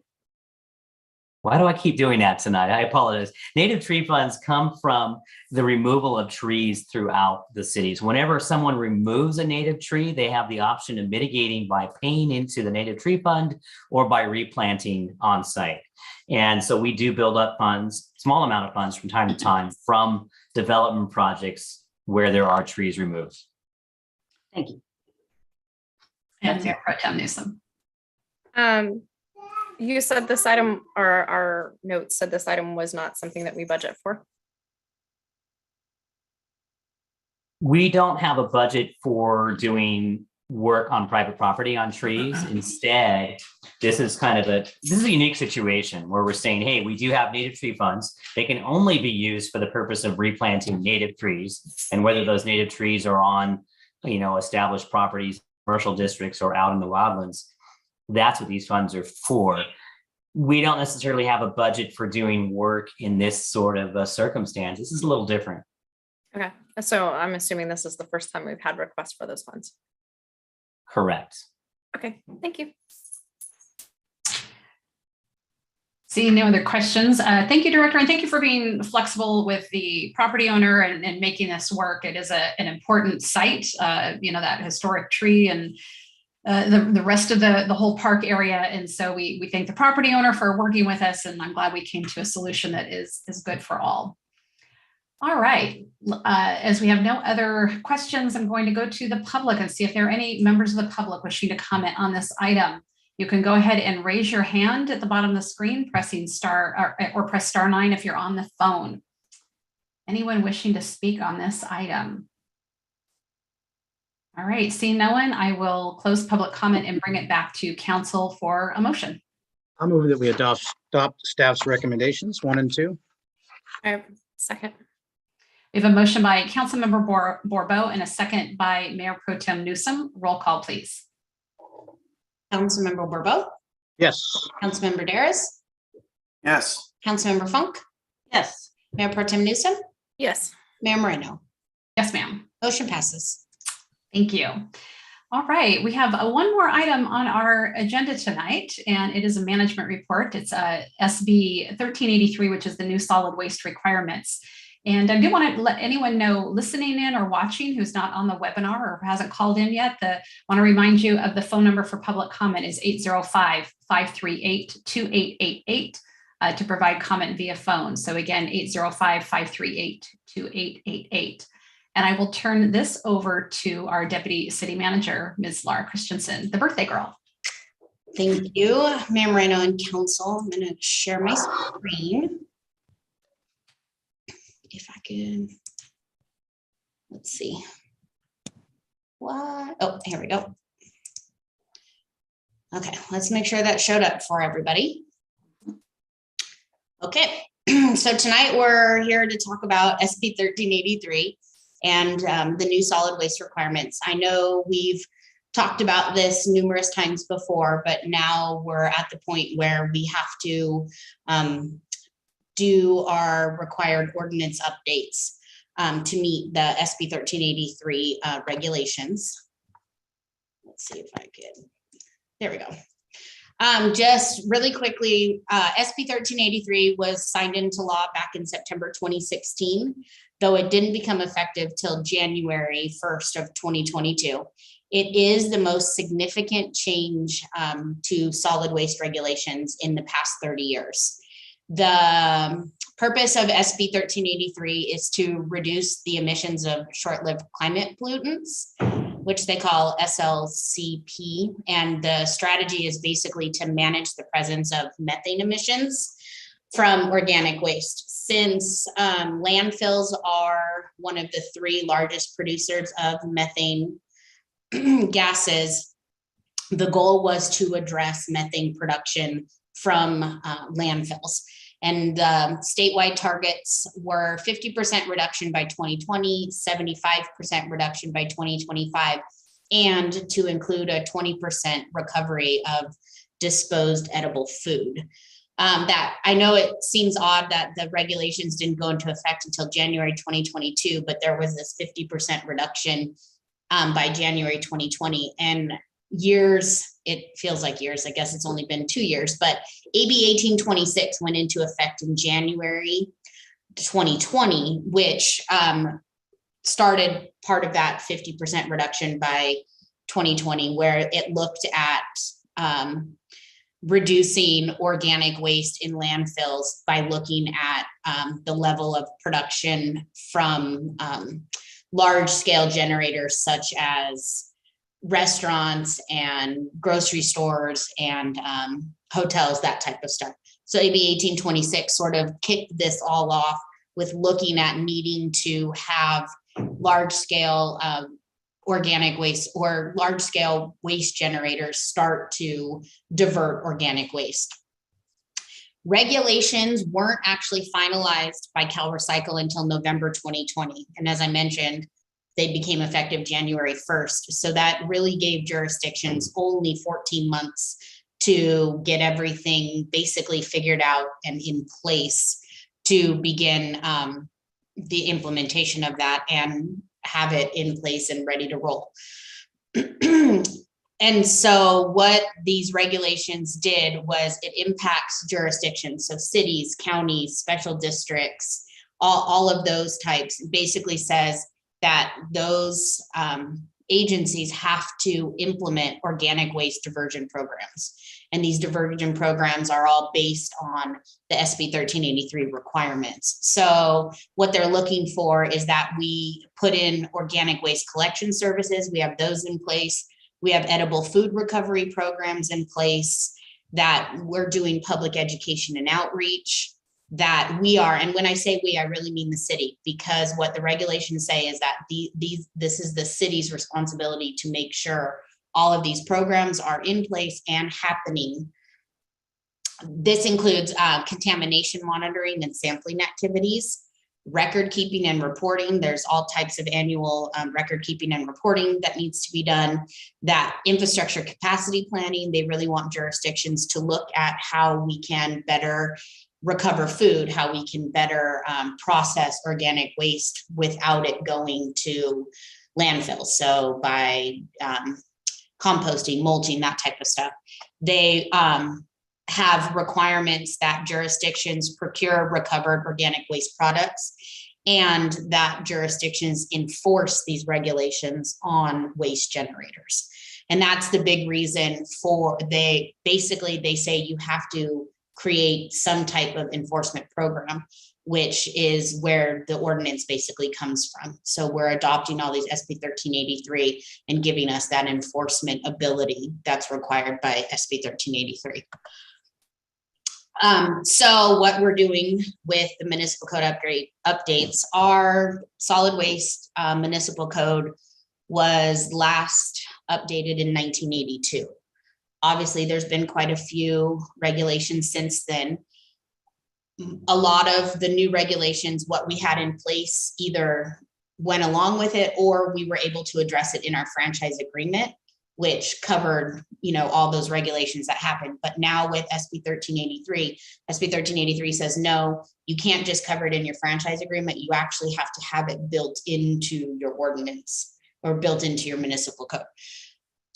Why do I keep doing that tonight? I apologize. Native tree funds come from the removal of trees throughout the cities. Whenever someone removes a native tree, they have the option of mitigating by paying into the native tree fund or by replanting on site. And so we do build up funds, small amount of funds from time to time from development projects where there are trees removed. Thank you. And Mayor Pro Tem Newsom. You said this item, or our notes said this item was not something that we budget for. We don't have a budget for doing work on private property on trees. Instead, this is a unique situation where we're saying, hey, we do have native tree funds. They can only be used for the purpose of replanting native trees. And whether those native trees are on, established properties, commercial districts, or out in the wildlands, that's what these funds are for. We don't necessarily have a budget for doing work in this sort of a circumstance. This is a little different. Okay, so I'm assuming this is the first time we've had requests for those funds. Correct. Okay, thank you. Seeing no other questions, thank you, Director, and thank you for being flexible with the property owner and making this work. It is an important site, that historic tree and the rest of the whole park area. And so we thank the property owner for working with us, and I'm glad we came to a solution that is good for all. All right, as we have no other questions, I'm going to go to the public and see if there are any members of the public wishing to comment on this item. You can go ahead and raise your hand at the bottom of the screen, pressing star or press *9 if you're on the phone. Anyone wishing to speak on this item? All right, seeing no one, I will close public comment and bring it back to council for a motion. I'll move that we adopt staff's recommendations 1 and 2. All right, second. We have a motion by Councilmember Bourbeau and a second by Mayor Pro Tem Newsom. Roll call, please. Councilmember Bourbeau, Yes. Councilmember Darris, Yes. Councilmember Funk, Yes. Mayor Pro Tem Newsom, Yes. Mayor Moreno. Yes, ma'am. Motion passes. Thank you. All right, we have one more item on our agenda tonight, and it is a management report. It's SB 1383, which is the new solid waste requirements. And I do want to let anyone know listening in or watching who's not on the webinar or hasn't called in yet, want to remind you of the phone number for public comment is 805-538-2888 to provide comment via phone. So again, 805-538-2888. And I will turn this over to our Deputy City Manager, Ms. Laura Christensen, the birthday girl. Thank you, Mayor Moreno and Council. I'm going to share my screen. If I can, let's see. What? Oh, here we go. Okay, let's make sure that showed up for everybody. Okay, so tonight we're here to talk about SB 1383 and the new solid waste requirements. I know we've talked about this numerous times before, but now we're at the point where we have to do our required ordinance updates to meet the SB 1383 regulations. Let's see if I can, there we go. Just really quickly, SB 1383 was signed into law back in September 2016, though it didn't become effective till January 1st of 2022. It is the most significant change to solid waste regulations in the past 30 years. The purpose of SB 1383 is to reduce the emissions of short-lived climate pollutants, which they call SLCP. And the strategy is basically to manage the presence of methane emissions from organic waste. Since landfills are one of the 3 largest producers of methane gases, the goal was to address methane production from landfills. And statewide targets were 50% reduction by 2020, 75% reduction by 2025, and to include a 20% recovery of disposed edible food. That I know it seems odd that the regulations didn't go into effect until January 2022, but there was this 50% reduction by January 2020. And years, it feels like years, I guess it's only been 2 years, but AB 1826 went into effect in January 2020, which started part of that 50% reduction by 2020, where it looked at reducing organic waste in landfills by looking at the level of production from large scale generators such as restaurants and grocery stores and hotels, that type of stuff. So AB 1826 sort of kicked this all off with looking at needing to have large scale organic waste or large scale waste generators start to divert organic waste. Regulations weren't actually finalized by CalRecycle until November 2020. And as I mentioned, they became effective January 1st. So that really gave jurisdictions only 14 months to get everything basically figured out and in place to begin the implementation of that and have it in place and ready to roll. And so what these regulations did was it impacts jurisdictions. So cities, counties, special districts, all of those types. Basically says that those agencies have to implement organic waste diversion programs. And these diversion programs are all based on the SB 1383 requirements. So what they're looking for is that we put in organic waste collection services. We have those in place. We have edible food recovery programs in place, that we're doing public education and outreach, that we are, and when I say we, I really mean the city, because what the regulations say is that this is the city's responsibility to make sure all of these programs are in place and happening. This includes contamination monitoring and sampling activities, record keeping and reporting. There's all types of annual record keeping and reporting that needs to be done. That infrastructure capacity planning, they really want jurisdictions to look at how we can better recover food, how we can better process organic waste without it going to landfills. So by composting, mulching, that type of stuff. They have requirements that jurisdictions procure recovered organic waste products, and that jurisdictions enforce these regulations on waste generators. And that's the big reason for they say you have to create some type of enforcement program, which is where the ordinance basically comes from. So we're adopting all these SB 1383 and giving us that enforcement ability that's required by SB 1383. So what we're doing with the municipal code updates, our solid waste municipal code was last updated in 1982. Obviously, there's been quite a few regulations since then. A lot of the new regulations, what we had in place either went along with it or we were able to address it in our franchise agreement, which covered, all those regulations that happened. But now with SB 1383 says, no, you can't just cover it in your franchise agreement. You actually have to have it built into your ordinance or built into your municipal code.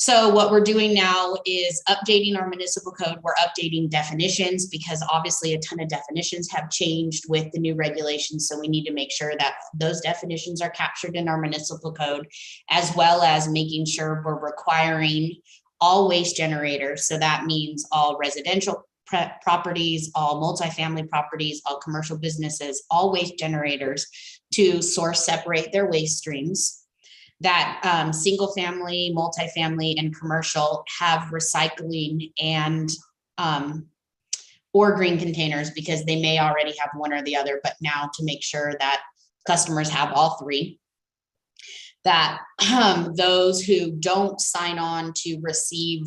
So what we're doing now is updating our municipal code. We're updating definitions because obviously a ton of definitions have changed with the new regulations. So we need to make sure that those definitions are captured in our municipal code, as well as making sure we're requiring all waste generators. So that means all residential properties, all multifamily properties, all commercial businesses, all waste generators to source separate their waste streams. That single family, multifamily, and commercial have recycling and or green containers because they may already have one or the other, but now to make sure that customers have all three. That those who don't sign on to receive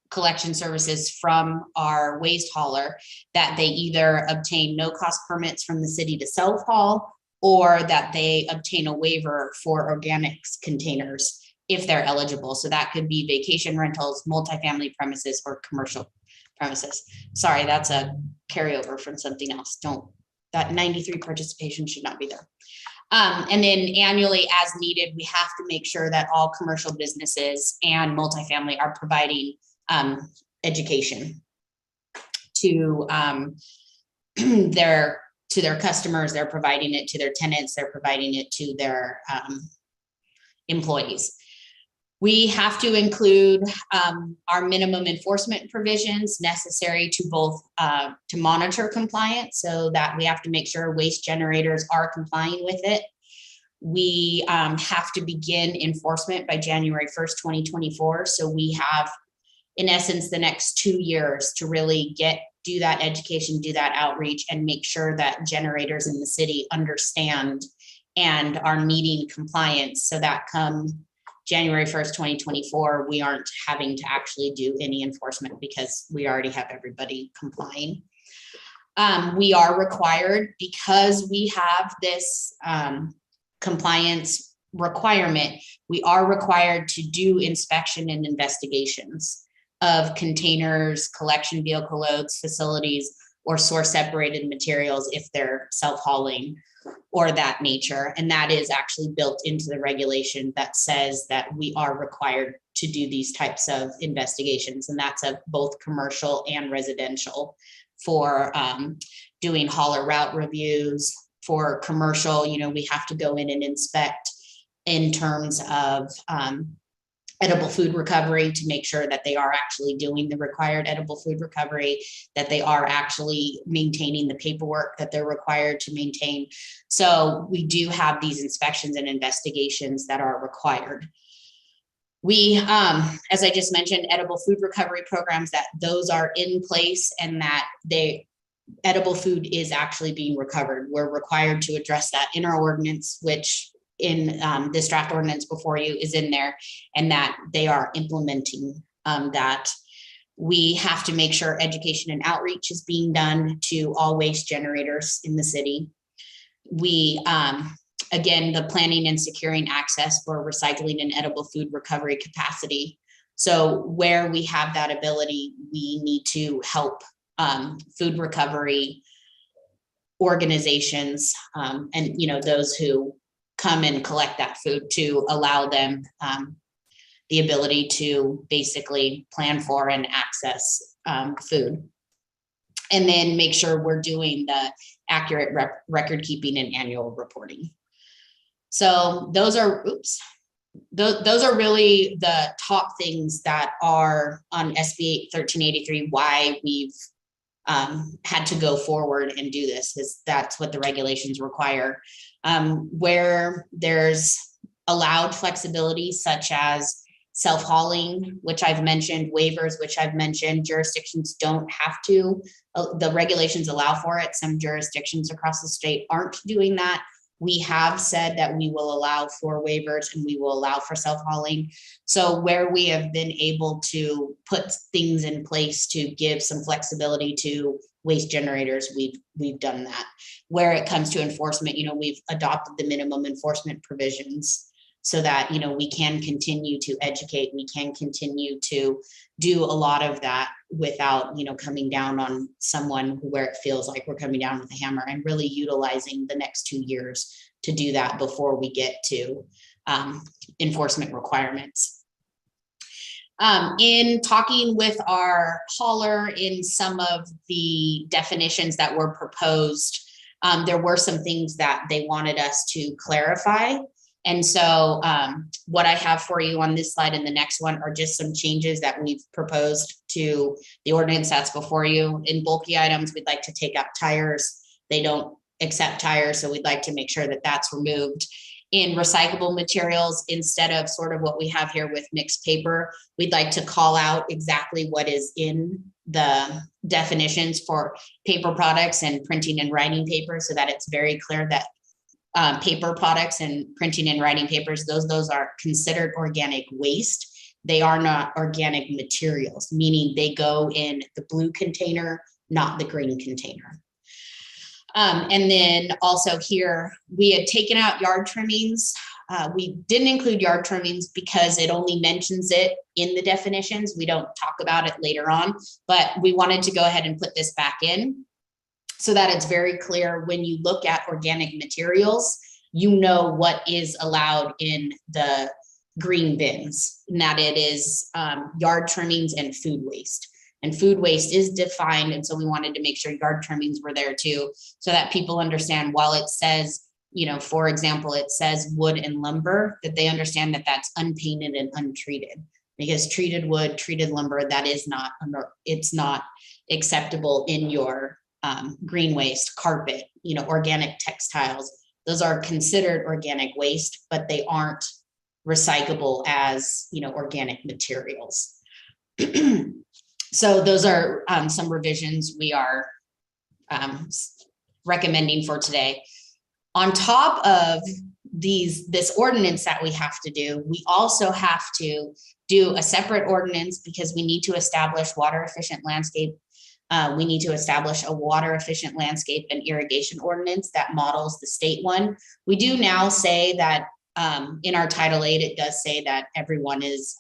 collection services from our waste hauler, that they either obtain no cost permits from the city to self-haul, or that they obtain a waiver for organics containers if they're eligible. So that could be vacation rentals, multifamily premises, or commercial premises. Sorry, that's a carryover from something else. That 93 participation should not be there. And then annually as needed, we have to make sure that all commercial businesses and multifamily are providing education to their customers. They're providing it to their tenants, they're providing it to their employees. We have to include our minimum enforcement provisions necessary to both to monitor compliance, so that we have to make sure waste generators are complying with it. We have to begin enforcement by January 1st, 2024. So we have, in essence, the next 2 years to really do that education, do that outreach, and make sure that generators in the city understand and are meeting compliance, so that come January 1st, 2024, we aren't having to actually do any enforcement because we already have everybody complying. We are required, because we have this compliance requirement, we are required to do inspection and investigations of containers, collection vehicle loads, facilities, or source separated materials if they're self-hauling or that nature. And that is actually built into the regulation that says that we are required to do these types of investigations. And that's of both commercial and residential. For doing hauler route reviews, for commercial, we have to go in and inspect in terms of edible food recovery to make sure that they are actually doing the required edible food recovery, that they are actually maintaining the paperwork that they're required to maintain. So we do have these inspections and investigations that are required. We, as I just mentioned, edible food recovery programs, that those are in place, and that edible food is actually being recovered. We're required to address that in our ordinance, which in this draft ordinance before you is in there, and that they are implementing that. We have to make sure education and outreach is being done to all waste generators in the city. We, again, the planning and securing access for recycling and edible food recovery capacity. So where we have that ability, we need to help food recovery organizations and those who come and collect that food, to allow them the ability to basically plan for and access food. And then make sure we're doing the accurate record keeping and annual reporting. So those are really the top things that are on SB 1383, why we've had to go forward and do this, is that's what the regulations require. Where there's allowed flexibility, such as self-hauling, which I've mentioned, waivers, which I've mentioned, jurisdictions don't have to, the regulations allow for it. Some jurisdictions across the state aren't doing that. We have said that we will allow for waivers and we will allow for self-hauling. So where we have been able to put things in place to give some flexibility to waste generators, we've done that. Where it comes to enforcement, we've adopted the minimum enforcement provisions so that, we can continue to educate, we can continue to do a lot of that without, coming down on someone where it feels like we're coming down with a hammer, and really utilizing the next 2 years to do that before we get to enforcement requirements. In talking with our hauler in some of the definitions that were proposed, there were some things that they wanted us to clarify. And so what I have for you on this slide and the next one are just some changes that we've proposed to the ordinance that's before you. In bulky items, we'd like to take out tires. They don't accept tires, so we'd like to make sure that that's removed. In recyclable materials, instead of sort of what we have here with mixed paper, we'd like to call out exactly what is in the definitions for paper products and printing and writing paper, so that it's very clear that paper products and printing and writing papers, those are considered organic waste. They are not organic materials, meaning they go in the blue container, not the green container. And then also here, we had taken out yard trimmings. We didn't include yard trimmings because it only mentions it in the definitions. We don't talk about it later on, but we wanted to go ahead and put this back in so that it's very clear when you look at organic materials, you know what is allowed in the green bins, and that it is yard trimmings and food waste. And food waste is defined, and so we wanted to make sure yard trimmings were there too, so that people understand while it says, you know, for example, it says wood and lumber, that they understand that that's unpainted and untreated, because treated wood, treated lumber, that is not, it's not acceptable in your green waste. Carpet, you know, organic textiles, those are considered organic waste, but they aren't recyclable as, you know, organic materials. So those are some revisions we are recommending for today. On top of this ordinance that we have to do, we also have to do a separate ordinance because we need to establish water efficient landscape. We need to establish a water efficient landscape and irrigation ordinance that models the state one. We do now say that in our Title 8, it does say that everyone is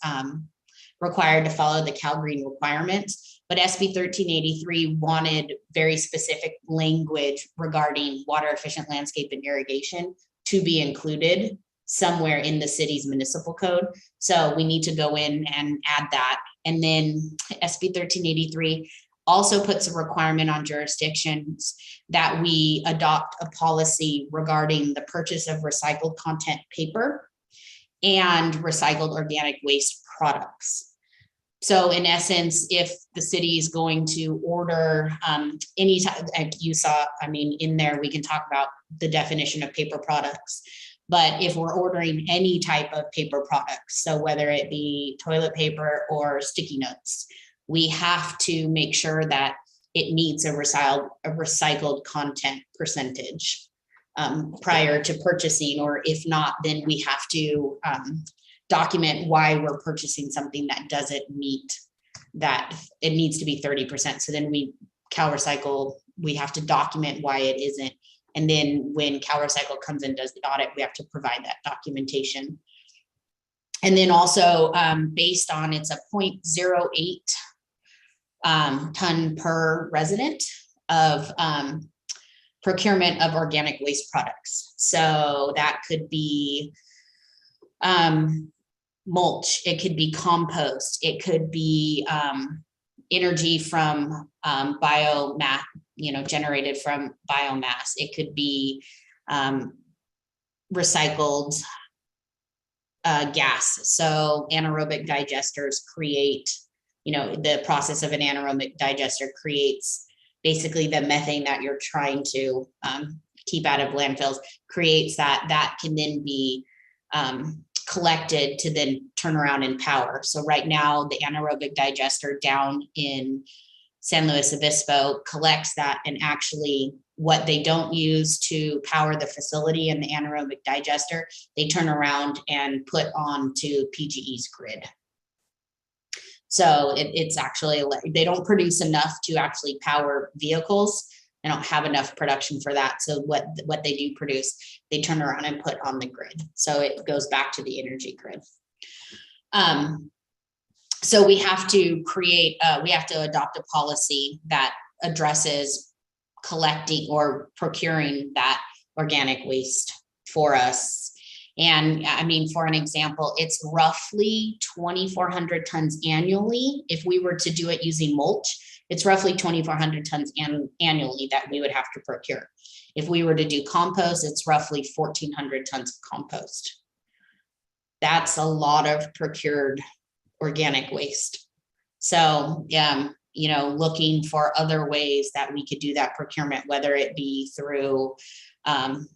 required to follow the Cal Green requirements, but SB 1383 wanted very specific language regarding water efficient landscape and irrigation to be included somewhere in the city's municipal code. So we need to go in and add that. And then SB 1383 also puts a requirement on jurisdictions that we adopt a policy regarding the purchase of recycled content paper and recycled organic waste products. So in essence, if the city is going to order any type, like you saw, I mean, in there, we can talk about the definition of paper products, but if we're ordering any type of paper products, so whether it be toilet paper or sticky notes, we have to make sure that it meets a recycled content percentage prior to purchasing, or if not, then we have to document why we're purchasing something that doesn't meet that. It needs to be 30%. So then Cal Recycle, we have to document why it isn't. And then when Cal Recycle comes and does the audit, we have to provide that documentation. And then also based on, it's a 0.08 ton per resident of procurement of organic waste products. So that could be mulch, it could be compost, it could be energy from biomass, you know, generated from biomass, it could be recycled gas. So anaerobic digesters create, you know, the process of an anaerobic digester creates basically the methane that you're trying to keep out of landfills, creates that can then be collected to then turn around and power. So right now, the anaerobic digester down in San Luis Obispo collects that, and actually what they don't use to power the facility and the anaerobic digester, they turn around and put onto PGE's grid. So it's actually, they don't produce enough to actually power vehicles. They don't have enough production for that. So what they do produce, they turn around and put on the grid. So it goes back to the energy grid. So we have to create, we have to adopt a policy that addresses collecting or procuring that organic waste for us. And I mean, for an example, it's roughly 2,400 tons annually. If we were to do it using mulch, it's roughly 2,400 tons annually that we would have to procure. If we were to do compost, it's roughly 1,400 tons of compost. That's a lot of procured organic waste. So, you know, looking for other ways that we could do that procurement, whether it be through,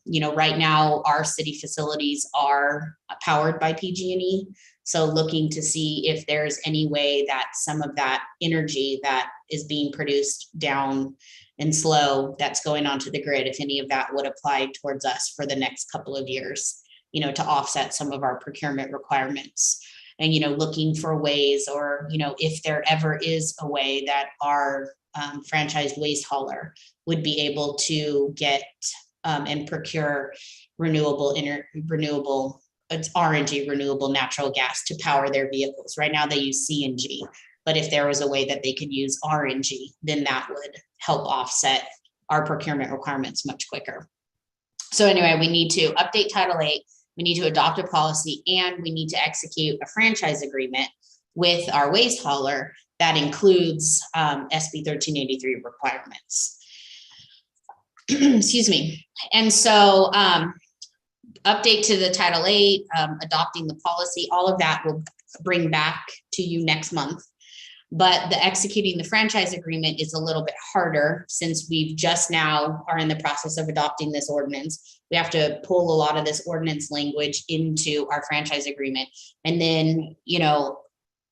you know, right now our city facilities are powered by PG&E. So looking to see if there's any way that some of that energy that is being produced down and slow that's going onto the grid, if any of that would apply towards us for the next couple of years, you know, to offset some of our procurement requirements. And, you know, looking for ways, or, you know, if there ever is a way that our franchised waste hauler would be able to get and procure renewable, it's RNG, renewable natural gas to power their vehicles. Right now they use CNG, but if there was a way that they could use RNG, then that would help offset our procurement requirements much quicker. So anyway, we need to update Title 8. We need to adopt a policy, and we need to execute a franchise agreement with our waste hauler that includes SB 1383 requirements. Excuse me. And so update to the Title 8, adopting the policy, all of that will bring back to you next month. But the executing the franchise agreement is a little bit harder, since we've just now are in the process of adopting this ordinance. We have to pull a lot of this ordinance language into our franchise agreement. And then, you know,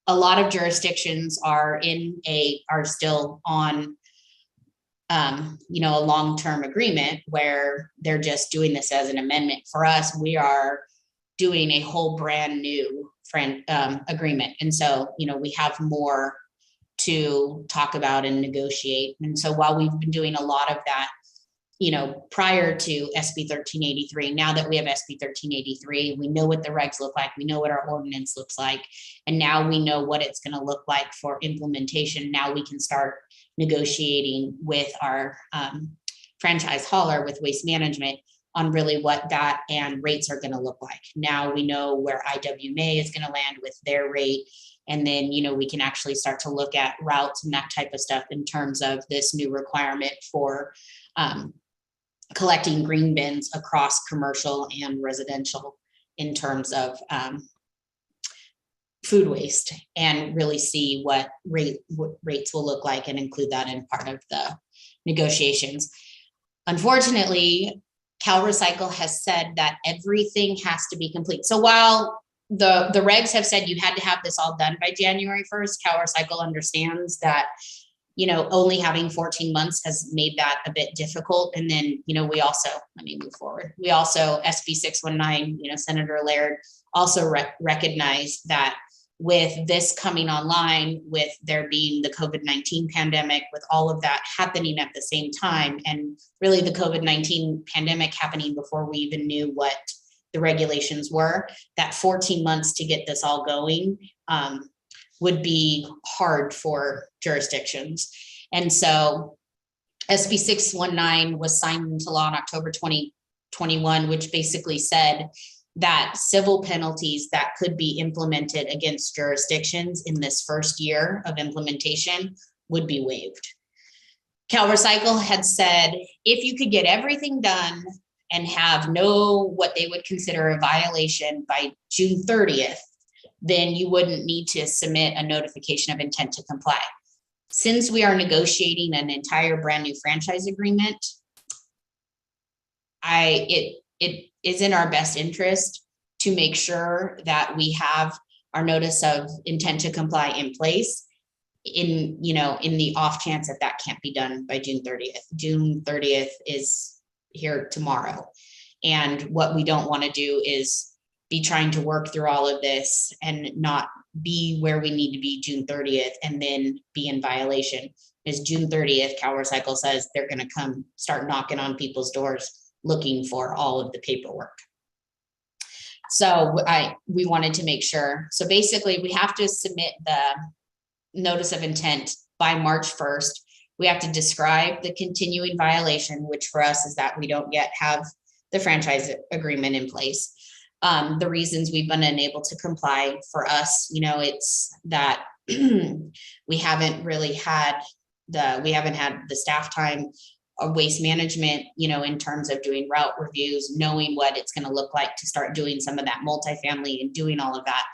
a lot of jurisdictions are still on, you know, a long-term agreement where they're just doing this as an amendment. For us, we are doing a whole brand new agreement. And so, you know, we have more to talk about and negotiate. And so while we've been doing a lot of that, you know, prior to SB 1383, now that we have SB 1383, we know what the regs look like, we know what our ordinance looks like, and now we know what it's going to look like for implementation. Now we can start negotiating with our franchise hauler, with Waste Management, on really what that and rates are going to look like. Now we know where IWMA is going to land with their rate. And then, you know, we can actually start to look at routes and that type of stuff in terms of this new requirement for collecting green bins across commercial and residential in terms of food waste, and really see what rates will look like and include that in part of the negotiations. Unfortunately, CalRecycle has said that everything has to be complete. So while the regs have said you had to have this all done by January 1st, CalRecycle understands that, you know, only having 14 months has made that a bit difficult. And then, you know, we also, let me move forward. We also, SB 619, you know, Senator Laird also recognized that with this coming online, with there being the COVID-19 pandemic, with all of that happening at the same time, and really the COVID-19 pandemic happening before we even knew what the regulations were, that 14 months to get this all going would be hard for jurisdictions. And so SB 619 was signed into law in October 2021, which basically said that civil penalties that could be implemented against jurisdictions in this first year of implementation would be waived. CalRecycle had said, if you could get everything done and have what they would consider a violation by June 30th, then you wouldn't need to submit a notification of intent to comply. Since we are negotiating an entire brand new franchise agreement, it is in our best interest to make sure that we have our notice of intent to comply in place in the off chance that can't be done by June 30th. June 30th is here tomorrow. And what we don't want to do is be trying to work through all of this and not be where we need to be June 30th and then be in violation. Because June 30th, CalRecycle says they're going to come start knocking on people's doors looking for all of the paperwork. So we wanted to make sure. So basically we have to submit the notice of intent by March 1st. We have to describe the continuing violation, which for us is that we don't yet have the franchise agreement in place. The reasons we've been unable to comply for us, it's that we haven't had the staff time or waste management, in terms of doing route reviews, knowing what it's going to look like to start doing some of that multifamily and doing all of that.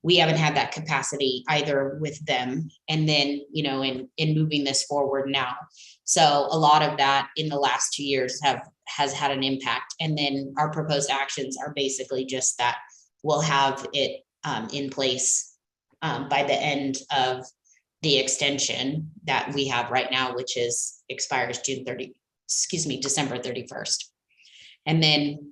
We haven't had that capacity either with them. And then, in moving this forward now. So a lot of that in the last 2 years has had an impact. And then our proposed actions are basically just that we'll have it in place by the end of the extension that we have right now, which expires December 31st. And then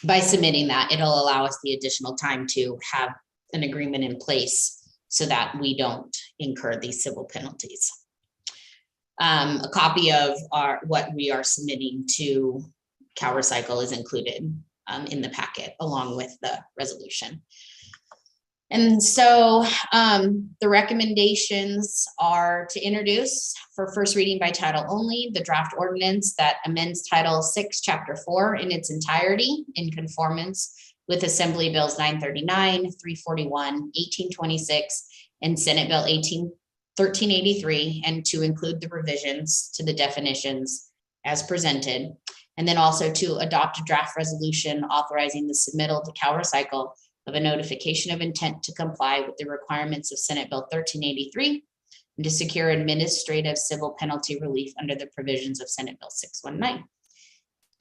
by submitting that, it'll allow us the additional time to have an agreement in place so that we don't incur these civil penalties. A copy of what we are submitting to Cal Recycle is included in the packet along with the resolution. And so the recommendations are to introduce for first reading by title only the draft ordinance that amends Title 6, Chapter 4 in its entirety in conformance with Assembly Bills 939, 341, 1826, and Senate Bill 1383, and to include the revisions to the definitions as presented. And then also to adopt a draft resolution authorizing the submittal to Cal Recycle of a notification of intent to comply with the requirements of Senate Bill 1383 and to secure administrative civil penalty relief under the provisions of Senate Bill 619.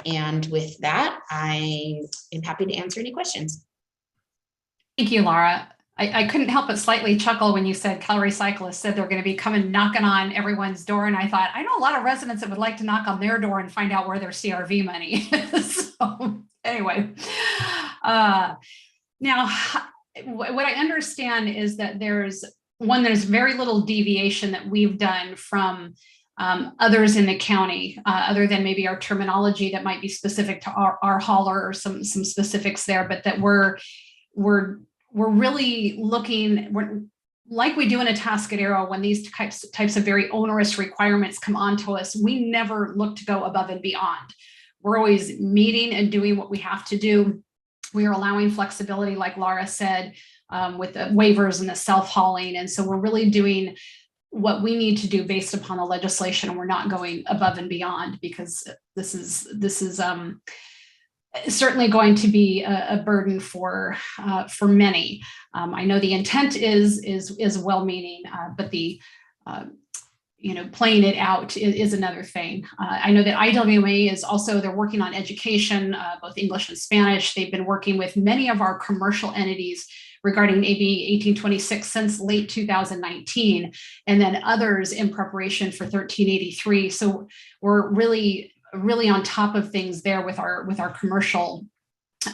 And with that, I am happy to answer any questions. Thank you, Laura. I couldn't help but slightly chuckle when you said Cal Recycle said they're going to be coming knocking on everyone's door. And I thought, I know a lot of residents that would like to knock on their door and find out where their CRV money is. So anyway, now what I understand is that there's very little deviation that we've done from others in the county, other than maybe our terminology that might be specific to our hauler or some specifics there, but that we're really looking, like we do in Atascadero, when these types of very onerous requirements come onto us, we never look to go above and beyond. We're always meeting and doing what we have to do. We are allowing flexibility, like Laura said, with the waivers and the self-hauling. And so we're really doing what we need to do based upon the legislation, and we're not going above and beyond, because this is certainly going to be a burden for many. I know the intent is well-meaning, but the playing it out is another thing. I know that IWA is also, they're working on education, both English and Spanish. They've been working with many of our commercial entities regarding AB 1826 since late 2019, and then others in preparation for 1383. So we're really on top of things there with our commercial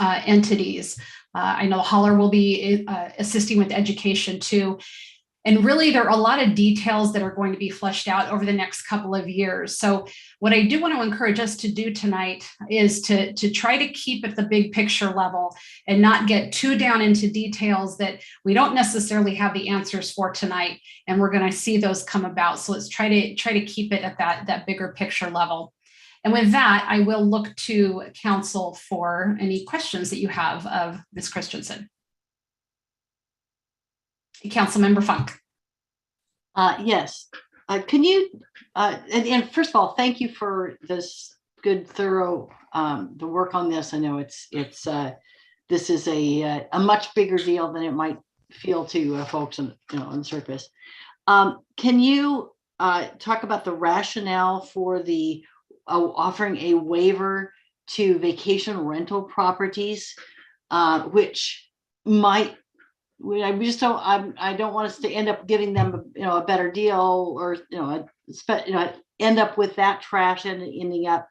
entities. I know Holler will be assisting with education too. And really, there are a lot of details that are going to be fleshed out over the next couple of years. So what I do want to encourage us to do tonight is to try to keep at the big picture level and not get too down into details that we don't necessarily have the answers for tonight. And we're going to see those come about. So let's try to keep it at that bigger picture level. And with that, I will look to council for any questions that you have of Ms. Christensen. Councilmember Funk. Yes. Can you, and first of all, thank you for this good, thorough, the work on this. I know this is a much bigger deal than it might feel to folks on the surface. Can you talk about the rationale for the offering a waiver to vacation rental properties, which might, I don't want us to end up giving them, a better deal, or end up with that trash and ending up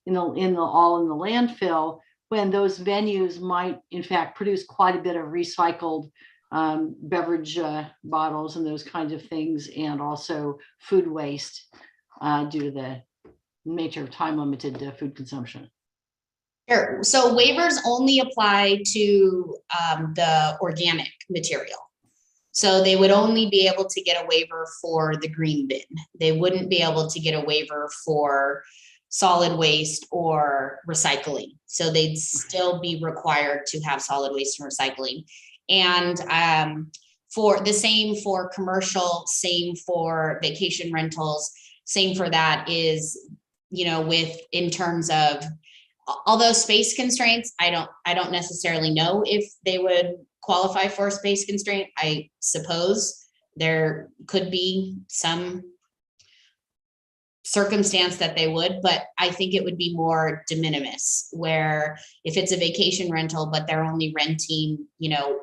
all in the landfill, when those venues might in fact produce quite a bit of recycled beverage bottles and those kinds of things, and also food waste due to the nature of time limited food consumption. Sure. So waivers only apply to the organic material. So they would only be able to get a waiver for the green bin. They wouldn't be able to get a waiver for solid waste or recycling. So they'd still be required to have solid waste and recycling. And for the same for commercial, same for vacation rentals, same for that is, with in terms of, although space constraints, I don't necessarily know if they would qualify for a space constraint. I suppose there could be some circumstance that they would, but I think it would be more de minimis, where if it's a vacation rental, but they're only renting,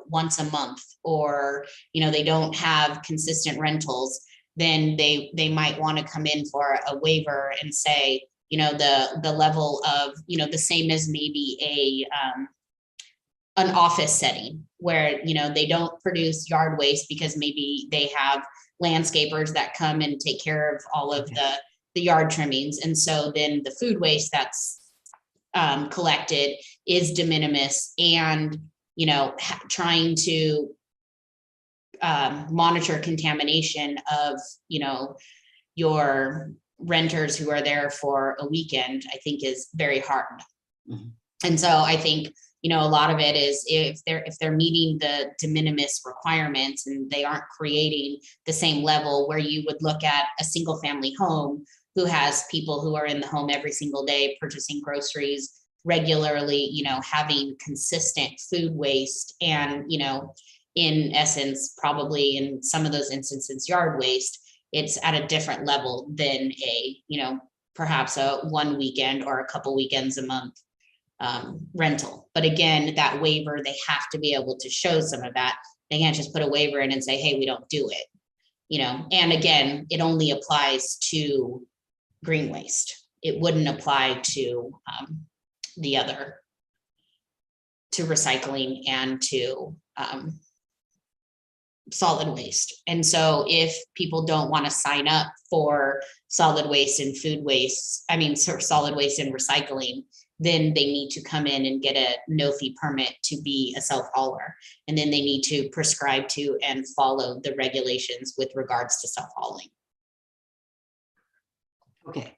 once a month, or, they don't have consistent rentals, then they might want to come in for a waiver and say, the level of, the same as maybe an office setting where, they don't produce yard waste because maybe they have landscapers that come and take care of all of the yard trimmings. And so then the food waste that's collected is de minimis, and, trying to monitor contamination of, your renters who are there for a weekend, I think is very hard. Mhm. And so I think, a lot of it is if they're meeting the de minimis requirements and they aren't creating the same level where you would look at a single family home who has people who are in the home every single day purchasing groceries regularly, having consistent food waste and, in essence, probably in some of those instances, yard waste, it's at a different level than a, perhaps a one weekend or a couple weekends a month rental. But again, that waiver, they have to be able to show some of that. They can't just put a waiver in and say, hey, we don't do it, and again, it only applies to green waste. It wouldn't apply to the other, to recycling and to solid waste. And so if people don't want to sign up for solid waste and food waste, solid waste and recycling, then they need to come in and get a no fee permit to be a self-hauler. And then they need to prescribe to and follow the regulations with regards to self-hauling. Okay,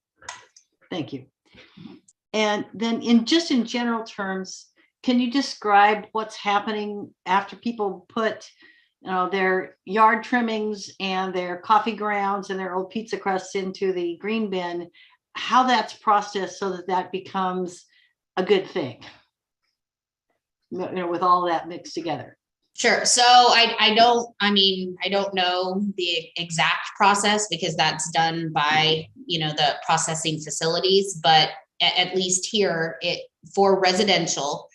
thank you. And then in general terms, can you describe what's happening after people put their yard trimmings and their coffee grounds and their old pizza crusts into the green bin, how that's processed so that becomes a good thing, with all that mixed together? Sure. So I don't know the exact process because that's done by, the processing facilities, but at least here for residential,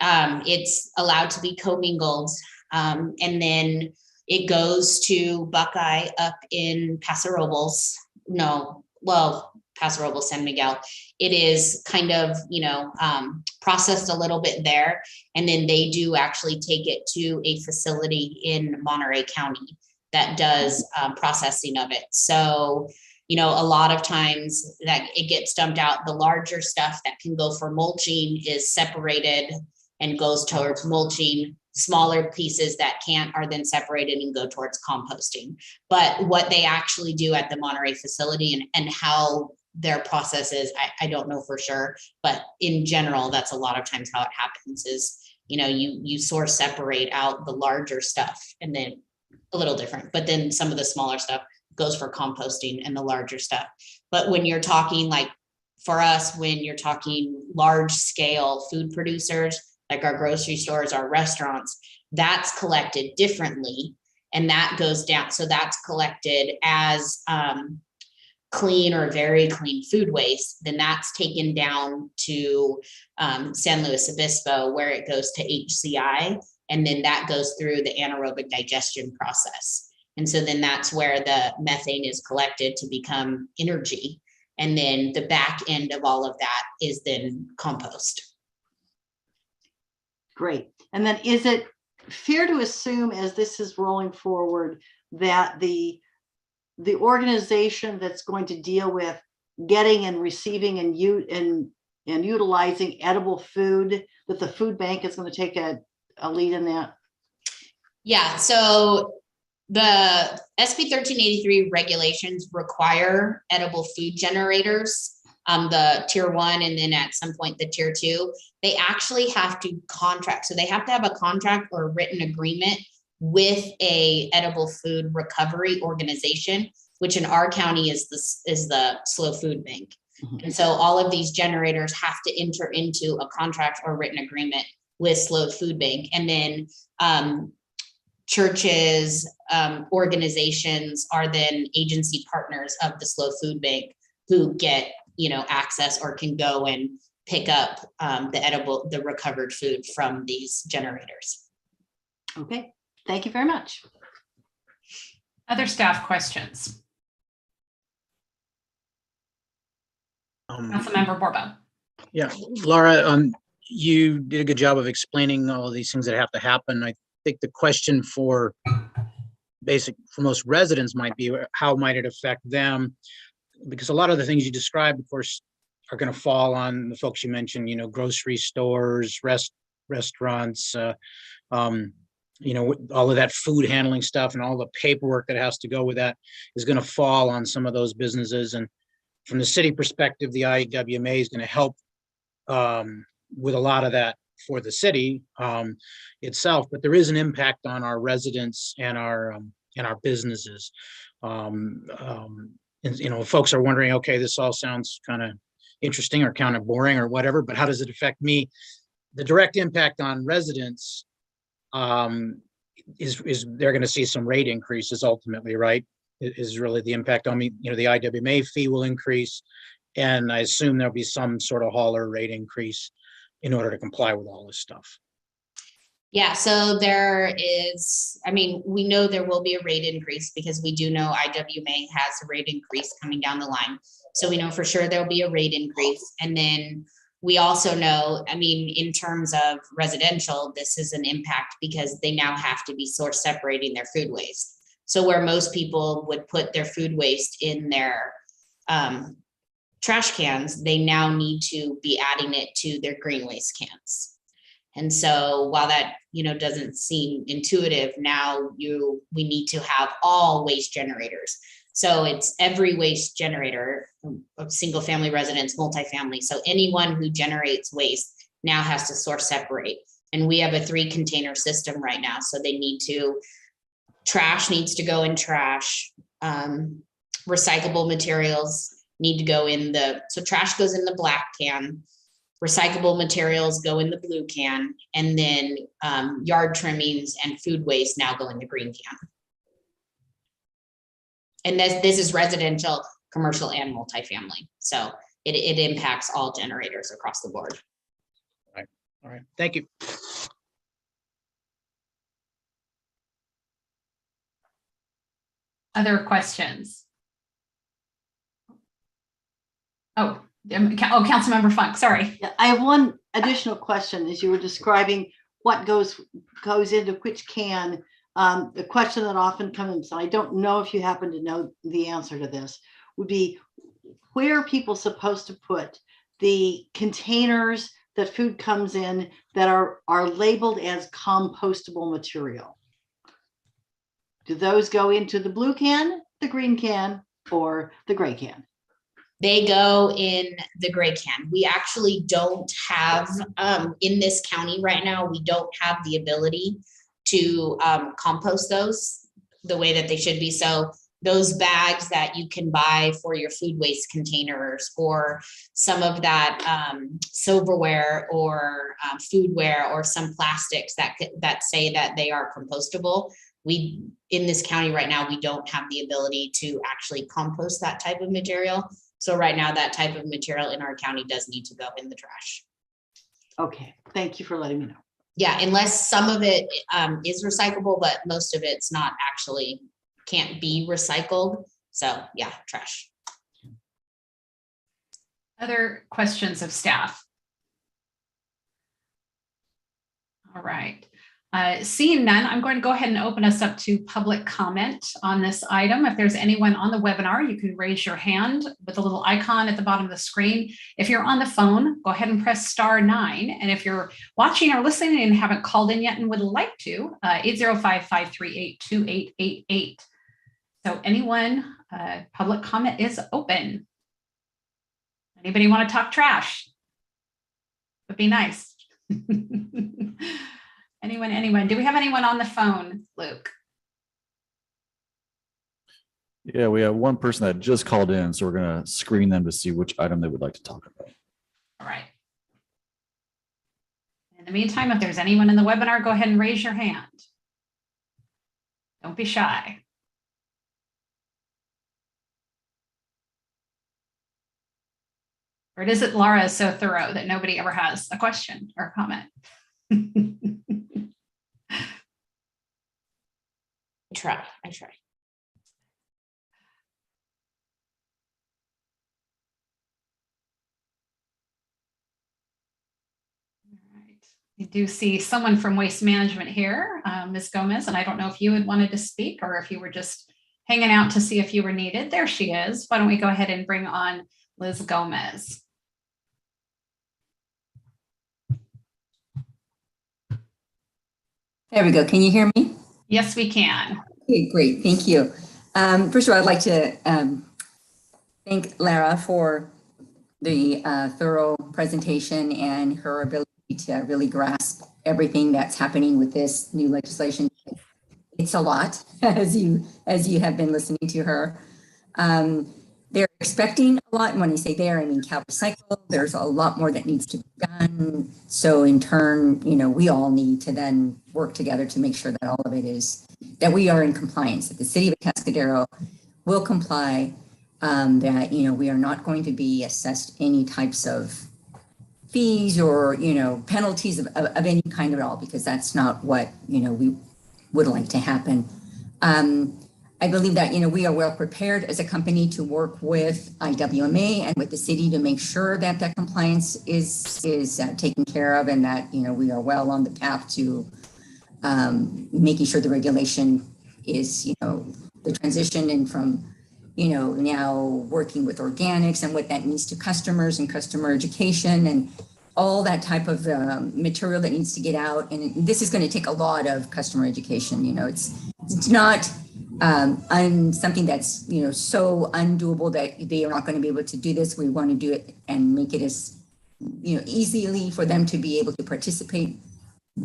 it's allowed to be commingled. And then it goes to Buckeye up in Paso Robles. Paso Robles, San Miguel. It is kind of, processed a little bit there. And then they do actually take it to a facility in Monterey County that does processing of it. So, a lot of times that it gets dumped out. The larger stuff that can go for mulching is separated and goes towards mulching. Smaller pieces that can't are then separated and go towards composting. But what they actually do at the Monterey facility and how their process is, I don't know for sure, but in general, that's a lot of times how it happens is, you separate out the larger stuff and then a little different, but then some of the smaller stuff goes for composting and the larger stuff. But when you're talking like for us, when you're talking large scale food producers, like our grocery stores, our restaurants, that's collected differently and that goes down. So that's collected as clean or very clean food waste. Then that's taken down to San Luis Obispo where it goes to HCI. And then that goes through the anaerobic digestion process. And so then that's where the methane is collected to become energy. And then the back end of all of that is then compost. Great. And then is it fair to assume as this is rolling forward that the organization that's going to deal with getting and receiving and utilizing edible food, that the food bank is going to take a lead in that? Yeah, so the SB 1383 regulations require edible food generators the tier 1 and then at some point the tier 2, they actually have to contract. So they have to have a contract or a written agreement with a edible food recovery organization, which in our county is the Slow Food Bank. And so all of these generators have to enter into a contract or written agreement with Slow Food Bank. And then churches, organizations are then agency partners of the Slow Food Bank who get, access or can go and pick up the recovered food from these generators. Okay, thank you very much. Other staff questions? Councilmember Borbo. Yeah, Laura, you did a good job of explaining all of these things that have to happen. I think the question for most residents might be, how might it affect them? Because a lot of the things you described, of course, are going to fall on the folks you mentioned, grocery stores, restaurants, all of that food handling stuff and all the paperwork that has to go with that is going to fall on some of those businesses. And from the city perspective, the IWMA is going to help with a lot of that for the city itself, but there is an impact on our residents and our businesses. And folks are wondering, okay, this all sounds kind of interesting or kind of boring or whatever, but how does it affect me? The direct impact on residents is they're going to see some rate increases ultimately, right? Is really the impact on me. The IWMA fee will increase, and I assume there'll be some sort of hauler rate increase in order to comply with all this stuff. Yeah, so there is, we know there will be a rate increase because we do know IWMA has a rate increase coming down the line. So we know for sure there'll be a rate increase. And then we also know, in terms of residential, this is an impact because they now have to be source separating their food waste. So where most people would put their food waste in their trash cans, they now need to be adding it to their green waste cans. And so while that, doesn't seem intuitive, now we need to have all waste generators. So it's every waste generator of single family residence, multifamily. So anyone who generates waste now has to source separate. And we have a 3-container system right now. So trash needs to go in trash. Recyclable materials need to go so trash goes in the black can. Recyclable materials go in the blue can, and then yard trimmings and food waste now go in the green can. And this is residential, commercial, and multifamily. So it impacts all generators across the board. All right. Thank you. Other questions? Councilmember Funk, sorry. Yeah, I have one additional question. As you were describing what goes into which can, the question that often comes, and I don't know if you happen to know the answer to this, would be, where are people supposed to put the containers that food comes in that are labeled as compostable material? Do those go into the blue can, the green can, or the gray can? They go in the gray can. We actually don't have, in this county right now, we don't have the ability to compost those the way that they should be. So those bags that you can buy for your food waste containers, or some of that silverware or foodware, or some plastics that say that they are compostable, in this county right now, we don't have the ability to actually compost that type of material. So right now, that type of material in our county does need to go in the trash. Okay, thank you for letting me know. Yeah, unless some of it is recyclable, but most of it's not actually, can't be recycled. So yeah, trash. Other questions of staff? All right. Seeing none, I'm going to go ahead and open us up to public comment on this item. If there's anyone on the webinar, you can raise your hand with the little icon at the bottom of the screen. If you're on the phone, go ahead and press *9. And if you're watching or listening and haven't called in yet and would like to, 805-538-2888. So anyone, public comment is open. Anybody want to talk trash? Would be nice. Anyone? Do we have anyone on the phone, Luke? Yeah, we have one person that just called in, so we're going to screen them to see which item they would like to talk about. All right. In the meantime, if there's anyone in the webinar, go ahead and raise your hand. Don't be shy. Or is it Laura is so thorough that nobody ever has a question or a comment? I try. I do see someone from Waste Management here, Ms. Gomez, and I don't know if you had wanted to speak or if you were just hanging out to see if you were needed. There she is. Why don't we go ahead and bring on Liz Gomez. There we go. Can you hear me? Yes, we can. Okay, great. Thank you. First of all, I'd like to thank Lara for the thorough presentation and her ability to really grasp everything that's happening with this new legislation. It's a lot, as you have been listening to her. They're expecting a lot, and when I say there, I mean Cal Recycle. There's a lot more that needs to be done. So in turn, we all need to then work together to make sure that all of it is, that we are in compliance, that the city of Atascadero will comply, that, we are not going to be assessed any types of fees or, penalties of any kind at all, because that's not what, we would like to happen. I believe that, we are well prepared as a company to work with IWMA and with the city to make sure that that compliance is taken care of, and that, we are well on the path to making sure the regulation is, the transition and from, now working with organics and what that means to customers and customer education and all that type of material that needs to get out. And this is going to take a lot of customer education. It's not something that's, so undoable that they are not going to be able to do this. We want to do it and make it as, easily for them to be able to participate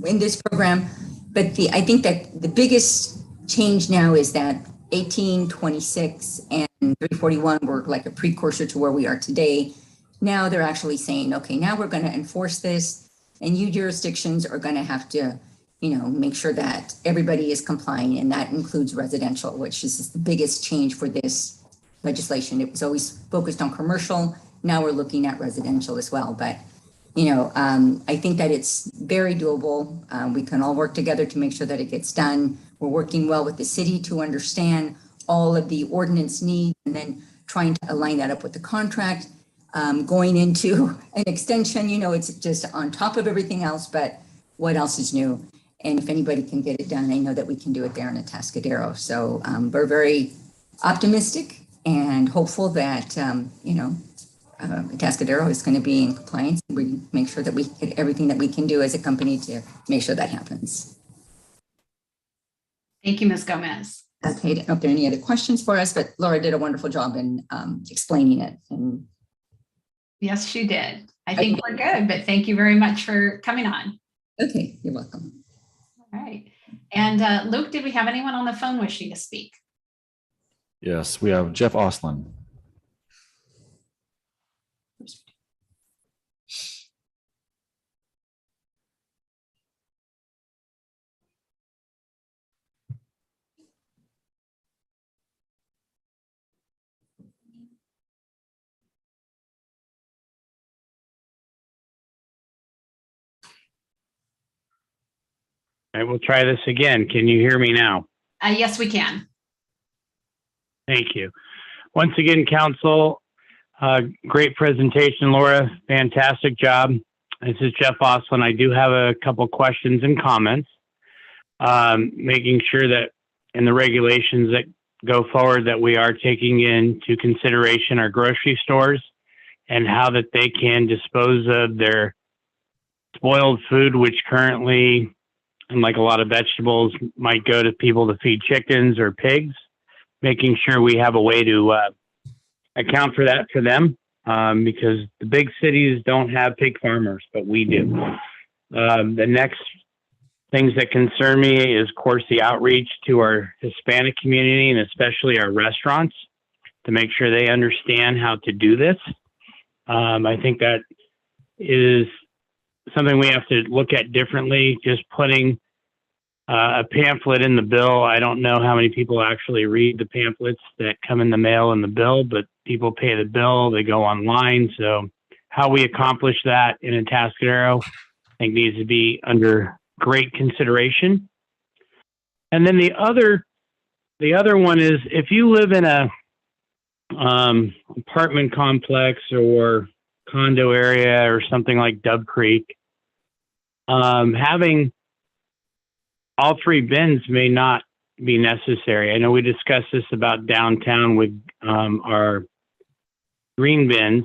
in this program. But I think that the biggest change now is that 1826 and 341 were like a precursor to where we are today. Now they're actually saying, okay, now we're going to enforce this, and you jurisdictions are going to have to, make sure that everybody is complying, and that includes residential, which is the biggest change for this legislation. It was always focused on commercial. Now we're looking at residential as well. But, I think that it's very doable. We can all work together to make sure that it gets done. We're working well with the city to understand all of the ordinance needs, and then trying to align that up with the contract. Going into an extension, it's just on top of everything else, but what else is new? And if anybody can get it done, I know that we can do it there in Atascadero. So we're very optimistic and hopeful that, Atascadero is going to be in compliance. We make sure that we get everything that we can do as a company to make sure that happens. Thank you, Ms. Gomez. Okay, I don't know if there are any other questions for us, but Laura did a wonderful job in explaining it. And yes, she did. I think we're good, but thank you very much for coming on. Okay, you're welcome. All right. And Luke, did we have anyone on the phone wishing to speak? Yes, we have Jeff Oslin. All right, we'll try this again. Can you hear me now? Yes, we can. Thank you. Once again, Council, great presentation, Laura. Fantastic job. This is Jeff Oslin. I do have a couple questions and comments. Making sure that in the regulations that go forward that we are taking into consideration our grocery stores and how that they can dispose of their spoiled food, which currently, like a lot of vegetables, might go to people to feed chickens or pigs, making sure we have a way to account for that for them. because the big cities don't have pig farmers, but we do. The next things that concern me is, of course, the outreach to our Hispanic community and especially our restaurants to make sure they understand how to do this. I think that is something we have to look at differently. Just putting a pamphlet in the bill. I don't know how many people actually read the pamphlets that come in the mail in the bill, but people pay the bill, they go online. So how we accomplish that in Atascadero, I think needs to be under great consideration. And then the other one is, if you live in a apartment complex or condo area or something like Dove Creek, having all 3 bins may not be necessary. I know we discussed this about downtown with our green bins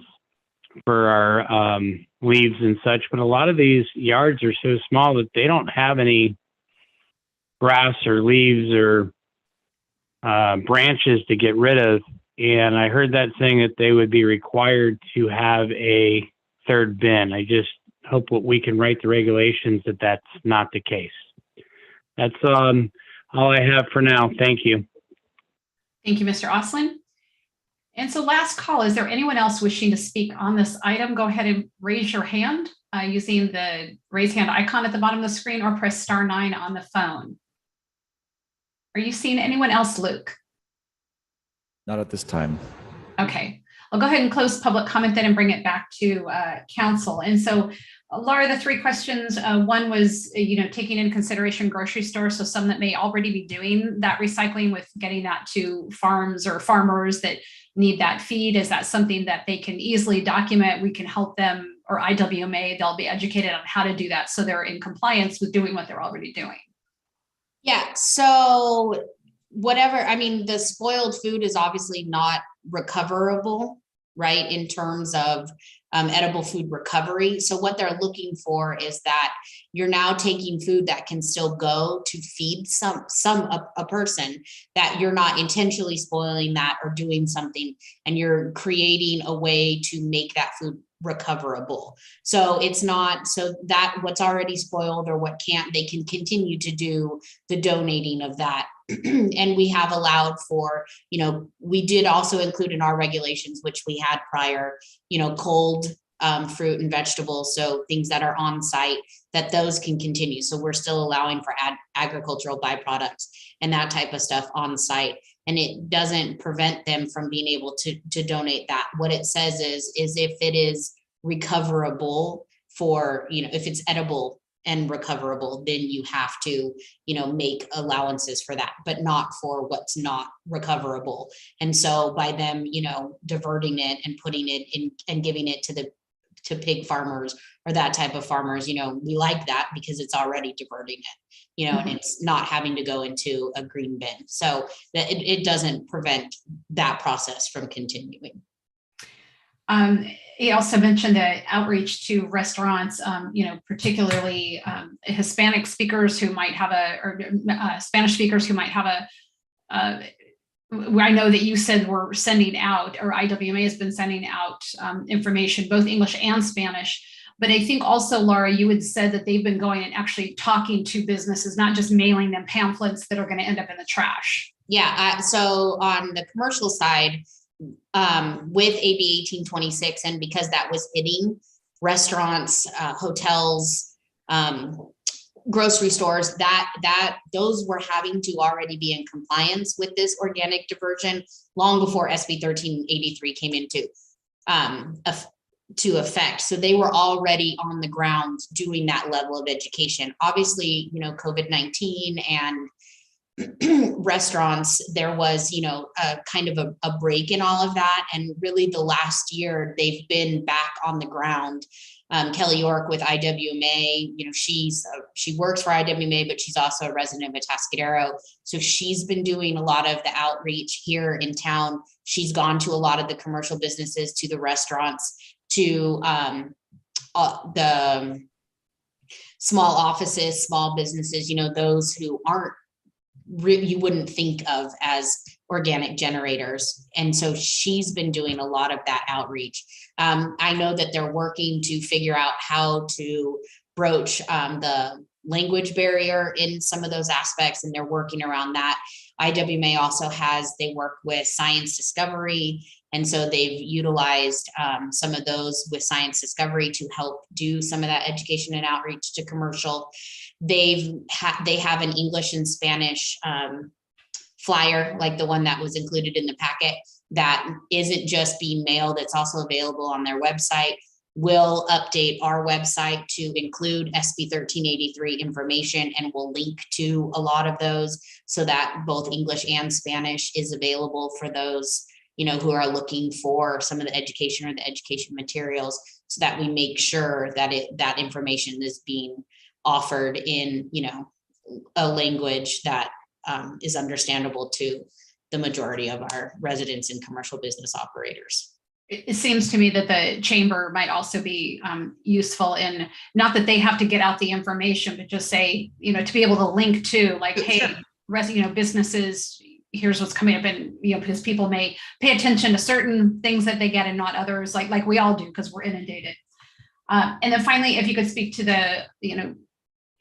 for our leaves and such, but a lot of these yards are so small that they don't have any grass or leaves or branches to get rid of. And I heard that saying that they would be required to have a 3rd bin. I just hope that we can write the regulations that that's not the case. That's all I have for now. Thank you. Thank you, Mr. Oslin. And so last call, is there anyone else wishing to speak on this item? Go ahead and raise your hand using the raise hand icon at the bottom of the screen, or press *9 on the phone. Are you seeing anyone else, Luke? Not at this time. Okay, I'll go ahead and close public comment then and bring it back to council. And so, Laura, the 3 questions, one was, taking into consideration grocery stores, so some that may already be doing that recycling with getting that to farms or farmers that need that feed. Is that something that they can easily document? We can help them, or IWMA, they'll be educated on how to do that so they're in compliance with doing what they're already doing. Yeah, so the spoiled food is obviously not recoverable, right, in terms of edible food recovery. So what they're looking for is that you're now taking food that can still go to feed a person, that you're not intentionally spoiling that or doing something, and you're creating a way to make that food recoverable. So it's not so that what's already spoiled or what can't, they can continue to do the donating of that. And we have allowed for, we did also include in our regulations, which we had prior, cold fruit and vegetables. So things that are on site, that those can continue. So we're still allowing for agricultural byproducts and that type of stuff on site. And it doesn't prevent them from being able to donate that. What it says is if it is recoverable for, if it's edible and recoverable, then you have to, make allowances for that, but not for what's not recoverable. And so by them, diverting it and putting it in and giving it to pig farmers or that type of farmers, we like that because it's already diverting it, and it's not having to go into a green bin. So that it doesn't prevent that process from continuing. He also mentioned the outreach to restaurants, particularly Hispanic speakers who might have or Spanish speakers who might have I know that you said we're sending out, or IWMA has been sending out information, both English and Spanish. But I think also, Laura, you had said that they've been going and actually talking to businesses, not just mailing them pamphlets that are going to end up in the trash. Yeah. So on the commercial side, with AB 1826, and because that was hitting restaurants, hotels, grocery stores, those were having to already be in compliance with this organic diversion long before SB 1383 came into effect. So they were already on the ground doing that level of education. Obviously, COVID-19 and restaurants, there was, a kind of a break in all of that. And really the last year they've been back on the ground. Kelly York with IWMA, she works for IWMA, but she's also a resident of Atascadero. So she's been doing a lot of the outreach here in town. She's gone to a lot of the commercial businesses, to the restaurants, to the small offices, small businesses, those who aren't you wouldn't think of as organic generators. And so she's been doing a lot of that outreach. I know that they're working to figure out how to broach the language barrier in some of those aspects, and they're working around that. IWMA also they work with Science Discovery. And so they've utilized some of those with Science Discovery to help do some of that education and outreach to commercial. They have an English and Spanish flyer, like the one that was included in the packet, that isn't just being mailed, it's also available on their website. We'll update our website to include SB 1383 information, and we'll link to a lot of those so that both English and Spanish is available for those, who are looking for some of the education or the education materials, so that we make sure that that information is being offered in, a language that is understandable to the majority of our residents and commercial business operators. It seems to me that the chamber might also be useful in, not that they have to get out the information, but just say, to be able to link to, like, hey, businesses, here's what's coming up, and because people may pay attention to certain things that they get and not others, like we all do, because we're inundated. And then finally, if you could speak to the, in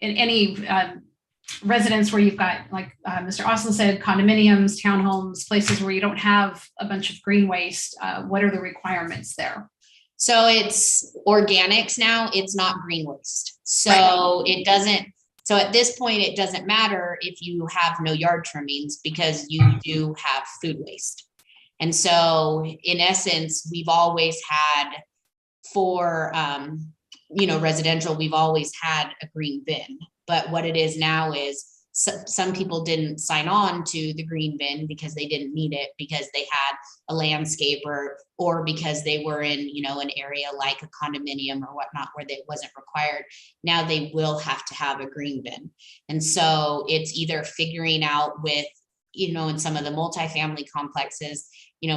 any residents where you've got, like Mr. Austin said, condominiums, townhomes, places where you don't have a bunch of green waste, what are the requirements there? So it's organics now, it's not green waste. So it doesn't, so at this point, it doesn't matter if you have no yard trimmings, because you do have food waste. And so in essence, we've always had for, residential, we've always had a green bin. But what it is now is some people didn't sign on to the green bin because they didn't need it, because they had a landscaper, or because they were in, an area like a condominium or whatnot where it wasn't required. Now they will have to have a green bin. And so it's either figuring out with, in some of the multifamily complexes,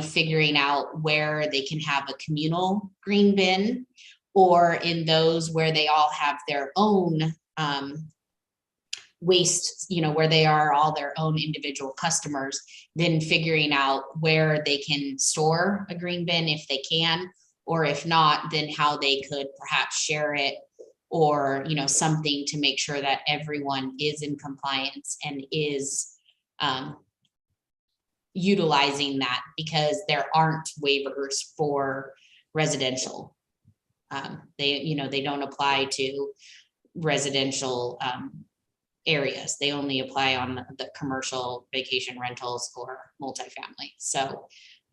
figuring out where they can have a communal green bin, or in those where they all have their own waste, where they are all their own individual customers, then figuring out where they can store a green bin if they can, or if not, then how they could perhaps share it, or, something to make sure that everyone is in compliance and is utilizing that, because there aren't waivers for residential. They don't apply to residential areas. They only apply on the commercial vacation rentals or multifamily. So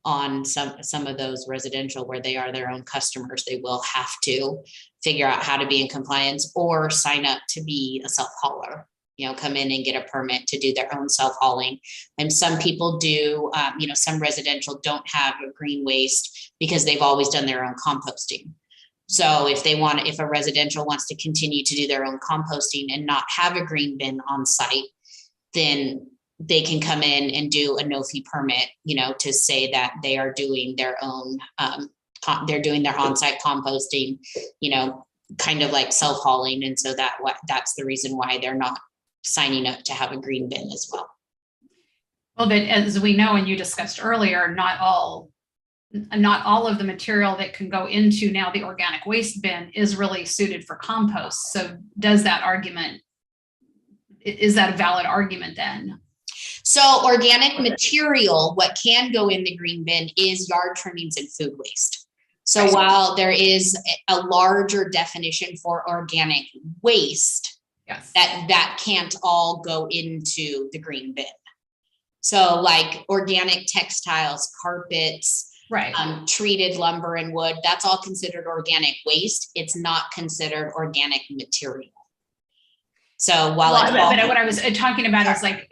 on some of those residential where they are their own customers, they will have to figure out how to be in compliance or sign up to be a self-hauler, come in and get a permit to do their own self-hauling. And some people do, some residential don't have a green waste because they've always done their own composting. So if a residential wants to continue to do their own composting and not have a green bin on site, then they can come in and do a no-fee permit, to say that they are doing their own, they're doing their on-site composting, kind of like self-hauling. And so that's the reason why they're not signing up to have a green bin as well. Well, but as we know, and you discussed earlier, not all of the material that can go into now the organic waste bin is really suited for compost. So is that a valid argument then? So organic material, what can go in the green bin is yard trimmings and food waste. So while there is a larger definition for organic waste, yes, that can't all go into the green bin. So like organic textiles, carpets, right, treated lumber and wood, that's all considered organic waste. It's not considered organic material. So while but what I was talking about is, like,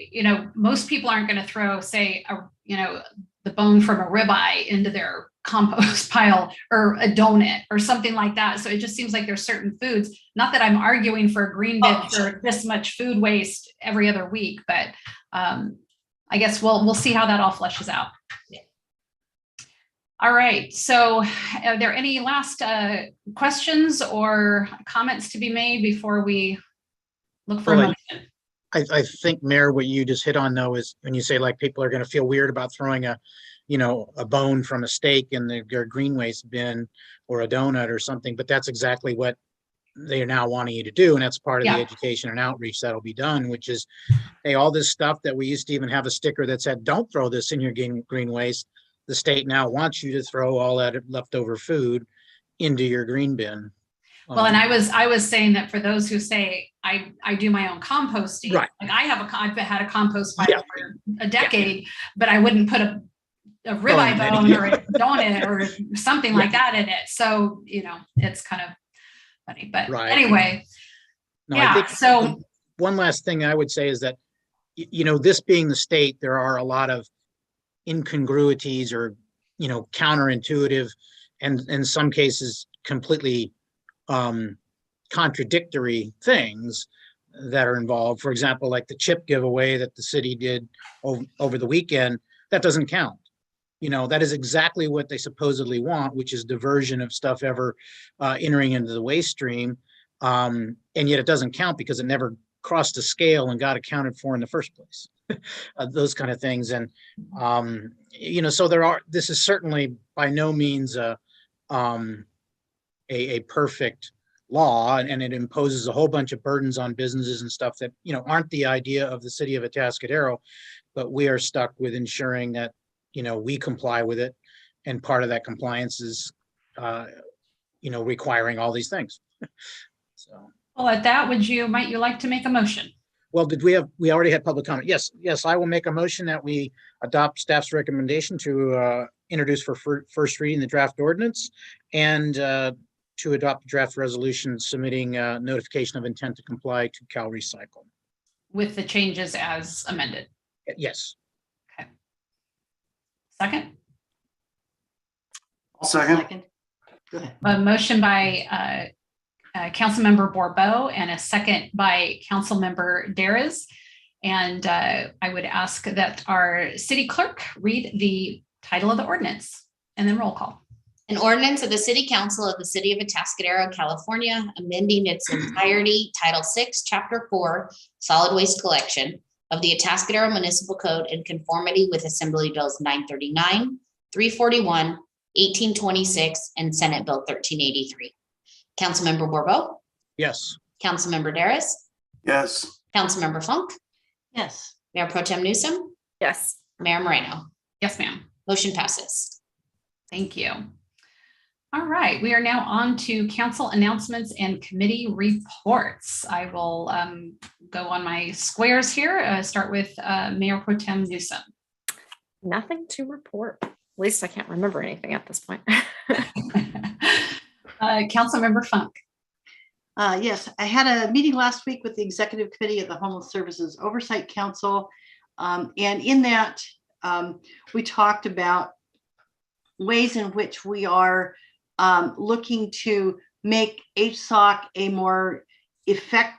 most people aren't going to throw, say, the bone from a ribeye into their compost pile, or a donut or something like that. So it just seems like there's certain foods, not that I'm arguing for a green bin for this much food waste every other week, but I guess we'll see how that all fleshes out. Yeah. All right. So are there any last questions or comments to be made before we look for a motion? I think, Mayor, what you just hit on though is when you say like people are going to feel weird about throwing a bone from a steak in their green waste bin or a donut or something, but that's exactly what they are now wanting you to do. And that's part of the education and outreach that'll be done, which is, hey, all this stuff that we used to even have a sticker that said, don't throw this in your green waste. The state now wants you to throw all that leftover food into your green bin. Well, and I was saying that for those who say I do my own composting, right. Like I've had a compost pile for a decade, but I wouldn't put a ribeye bone or a donut or something like that in it. So, it's kind of funny, but anyway. No, I think so. One last thing I would say is that, this being the state, there are a lot of incongruities or, counterintuitive and in some cases completely contradictory things that are involved. For example, like the chip giveaway that the city did over the weekend, that doesn't count. That is exactly what they supposedly want, which is diversion of stuff ever entering into the waste stream. And yet it doesn't count because it never crossed a scale and got accounted for in the first place. Those kind of things. And, so this is certainly by no means a perfect law, and it imposes a whole bunch of burdens on businesses and stuff that, aren't the idea of the city of Atascadero, but we are stuck with ensuring that, we comply with it. And part of that compliance is, requiring all these things. So. Well, at that, might you like to make a motion? Well, we already had public comment. Yes, I will make a motion that we adopt staff's recommendation to introduce for first reading the draft ordinance and to adopt the draft resolution submitting notification of intent to comply to Cal Recycle. With the changes as amended? Yes. Okay. Second? I'll second. Go ahead. A motion by Councilmember Bourbeau and a second by Councilmember Darris. And I would ask that our city clerk read the title of the ordinance and then roll call. An ordinance of the City Council of the City of Atascadero, California, amending its entirety, Title VI, Chapter 4, Solid Waste Collection of the Atascadero Municipal Code in conformity with Assembly Bills 939, 341, 1826, and Senate Bill 1383. Councilmember Bourbeau? Yes. Councilmember Darris? Yes. Councilmember Funk? Yes. Mayor Pro Tem Newsom? Yes. Mayor Moreno? Yes, ma'am. Motion passes. Thank you. All right, we are now on to council announcements and committee reports. I will go on my squares here. Start with Mayor Pro Tem Newsom. Nothing to report. At least I can't remember anything at this point. Councilmember Funk. Yes, I had a meeting last week with the executive committee of the Homeless Services Oversight Council. And in that, we talked about ways in which we are looking to make HSOC a more effective.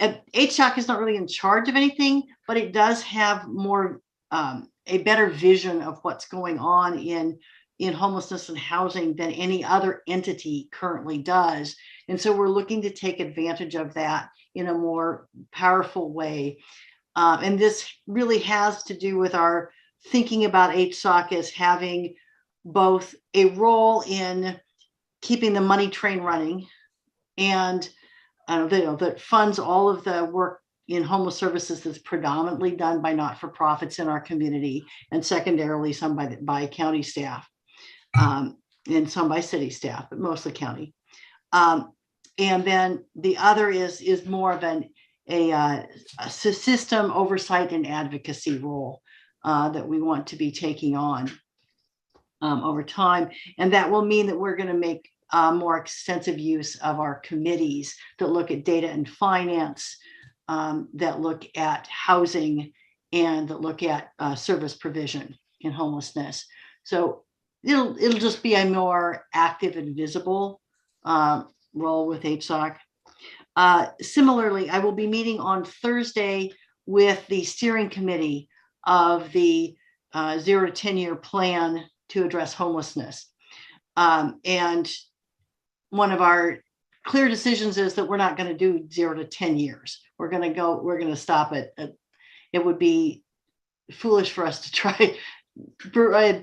HSOC is not really in charge of anything, but it does have more a better vision of what's going on in homelessness and housing than any other entity currently does. And so we're looking to take advantage of that in a more powerful way. And this really has to do with our thinking about HSOC as having both a role in keeping the money train running and that funds all of the work in homeless services that's predominantly done by not-for-profits in our community, and secondarily some by county staff, and some by city staff, but mostly county. And then the other is more of a system oversight and advocacy role that we want to be taking on over time. And that will mean that we're going to make more extensive use of our committees that look at data and finance, that look at housing, and that look at service provision in homelessness. So it'll just be a more active and visible role with HSOC. Similarly, I will be meeting on Thursday with the steering committee of the 0 to 10 year plan to address homelessness. And one of our clear decisions is that we're not going to do 0 to 10 years. we're going to stop it. It would be foolish for us to try,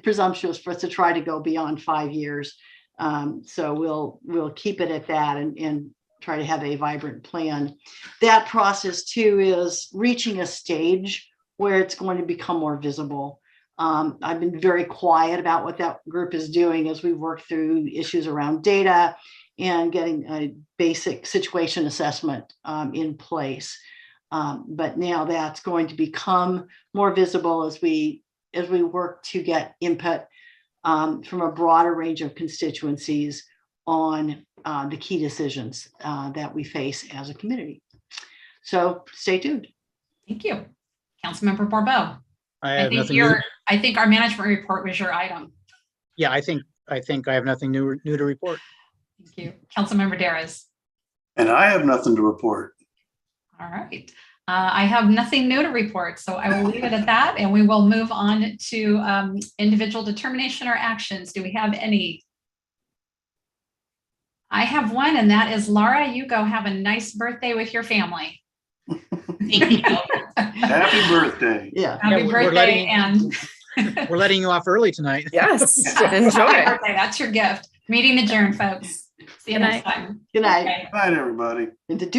presumptuous for us to try to go beyond 5 years. So we'll keep it at that and try to have a vibrant plan. That process too is reaching a stage where it's going to become more visible. I've been very quiet about what that group is doing as we work through issues around data and getting a basic situation assessment in place. But now that's going to become more visible as we work to get input from a broader range of constituencies on the key decisions that we face as a community. So stay tuned. Thank you. Councilmember Borbeau. I think our management report was your item. Yeah, I think I have nothing new to report. Thank you. Councilmember Daras. And I have nothing to report. All right. I have nothing new to report, so I will leave it at that, and we will move on to individual determination or actions. Do we have any? I have one, and that is Laura, you go have a nice birthday with your family. Happy birthday. Yeah. Happy birthday. And we're letting you off early tonight. Yes, Happy enjoy. birthday. That's your gift. Meeting adjourned, folks. See you Good next night. time. Good night. Okay. Good night, everybody. And to do